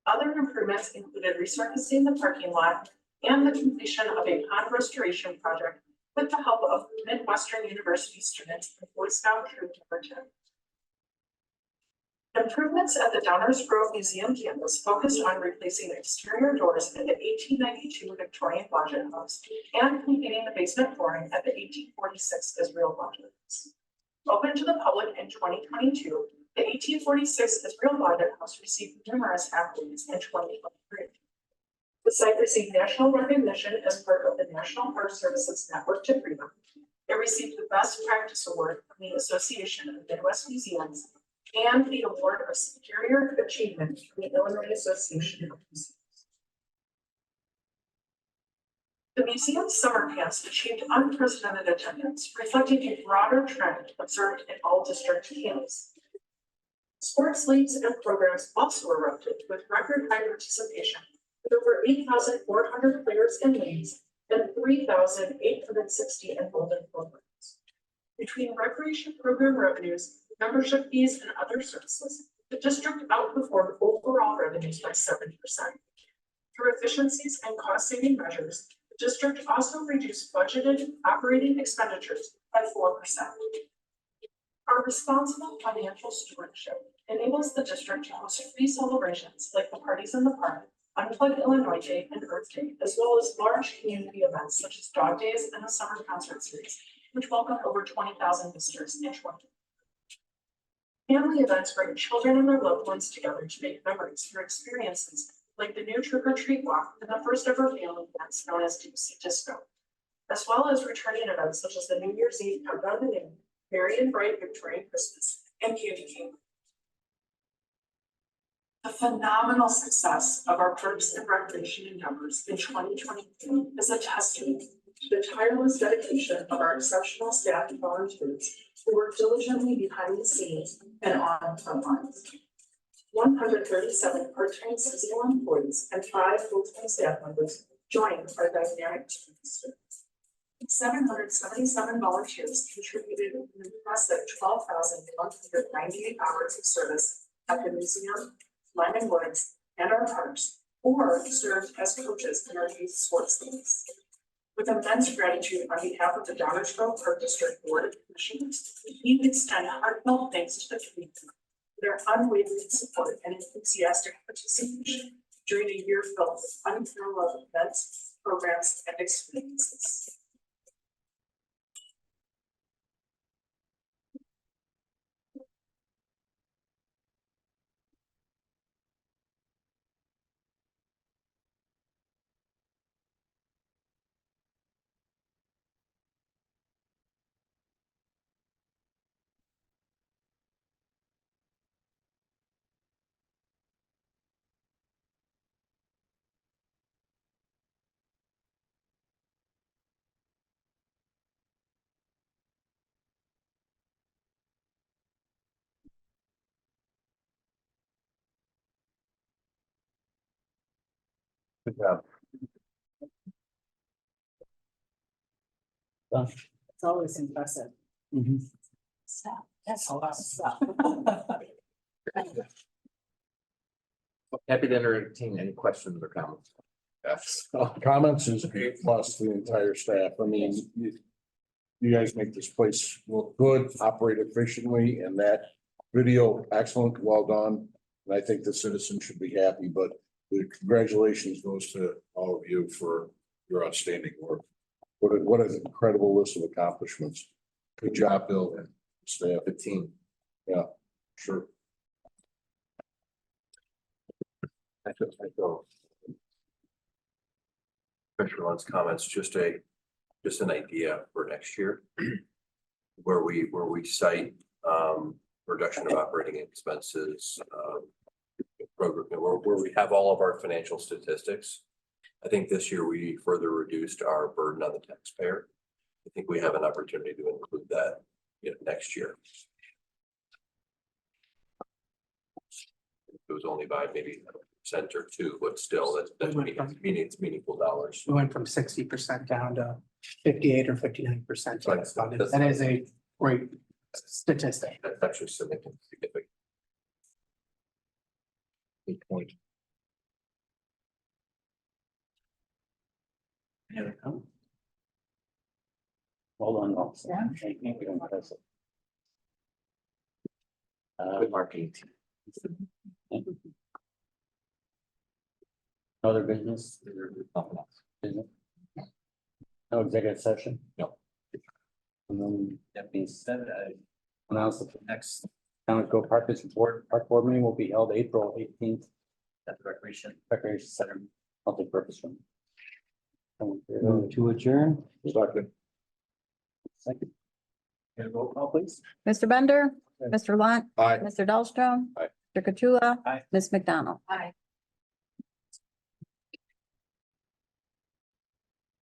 Other improvements included resurfacing the parking lot and the completion of a pond restoration project with the help of Midwestern University students and Boy Scout troop number 10. Improvements at the Downers Grove Museum campus focused on replacing exterior doors at the 1892 Victorian Lodge House and completing the basement flooring at the 1846 Israel Lodge House. Open to the public in 2022, the 1846 Israel Lodge House received numerous accolades in 2023. The site received national recognition as part of the National Park Service's Network to Freedom. It received the Best Practice Award from the Association of Midwest Museums and the Award of Superior Achievement from the Illinois Association of Museums. The museum's summer camps achieved unprecedented attendance, reflecting a broader trend observed in all district camps. Sports leagues and programs also erupted with record high participation, with over 8,400 players in leagues and 3,860 enrolled in programs. Between recreation program revenues, membership fees, and other services, the district outperformed overall revenues by 7%. Through efficiencies and cost-saving measures, the district also reduced budgeted operating expenditures by 4%. Our responsible financial stewardship enables the district to host free celebrations like the Parties in the Park, Unplugged Illinois Day, and Earth Day, as well as large community events such as Dog Days and the Summer Concert Series, which welcomed over 20,000 visitors in 2020. Family events bring children and their loved ones together to make memories through experiences like the new trick or treat walk and the first ever family events known as Deep Sea Disco, as well as returning events such as the New Year's Eve Countdown to Noon, Merry and Bright Victorian Christmas, and Candy King. The phenomenal success of our parks and recreation endeavors in 2022 is a testament to the tireless dedication of our exceptional staff and volunteers who work diligently behind the scenes and on the front lines. 137 part-time seasonal employees and 5 full-time staff members joined our dynamic team of students. 777 volunteers contributed an impressive 12,198 hours of service at the museum, Lyman Woods, and our parks, or served as coaches in our youth sports leagues. With immense gratitude on behalf of the Downers Grove Park District Board of Commissioners, we extend heartfelt thanks to the community their unwavering support and enthusiastic participation during a year filled with unparalleled events, programs, and experiences. Good job. It's always impressive. Stop. That's a lot of stuff. Happy to entertain any questions or comments. Yes, comments is A plus to the entire staff. I mean, you guys make this place look good, operate efficiently, and that video, excellent, well done. And I think the citizens should be happy, but the congratulations goes to all of you for your outstanding work. What an incredible list of accomplishments. Good job, Bill and staff, the team. Yeah, sure. I feel. Commissioner Lund's comments, just an idea for next year. Where we cite, reduction of operating expenses, program, where we have all of our financial statistics. I think this year we further reduced our burden on the taxpayer. I think we have an opportunity to include that, next year. It was only by maybe a % or 2, but still, that's meaningful dollars. We went from 60% down to 58 or 59%. That is a great statistic. That's actually significant. Good point. Well done, officer. Thank you. Impressive. Good marketing team. Other business? Business? No executive session? No. And then that being said, I announce that the next Town Grove Park District Park Board meeting will be held April 18th at the Recreation Center, multi-purpose room. To adjourn. Second. And roll call, please. Mr. Bender, Mr. Lunt, Aye. Mr. Dahlstrom. Aye. Mr. Katrula. Aye. Ms. McDonald. Hi.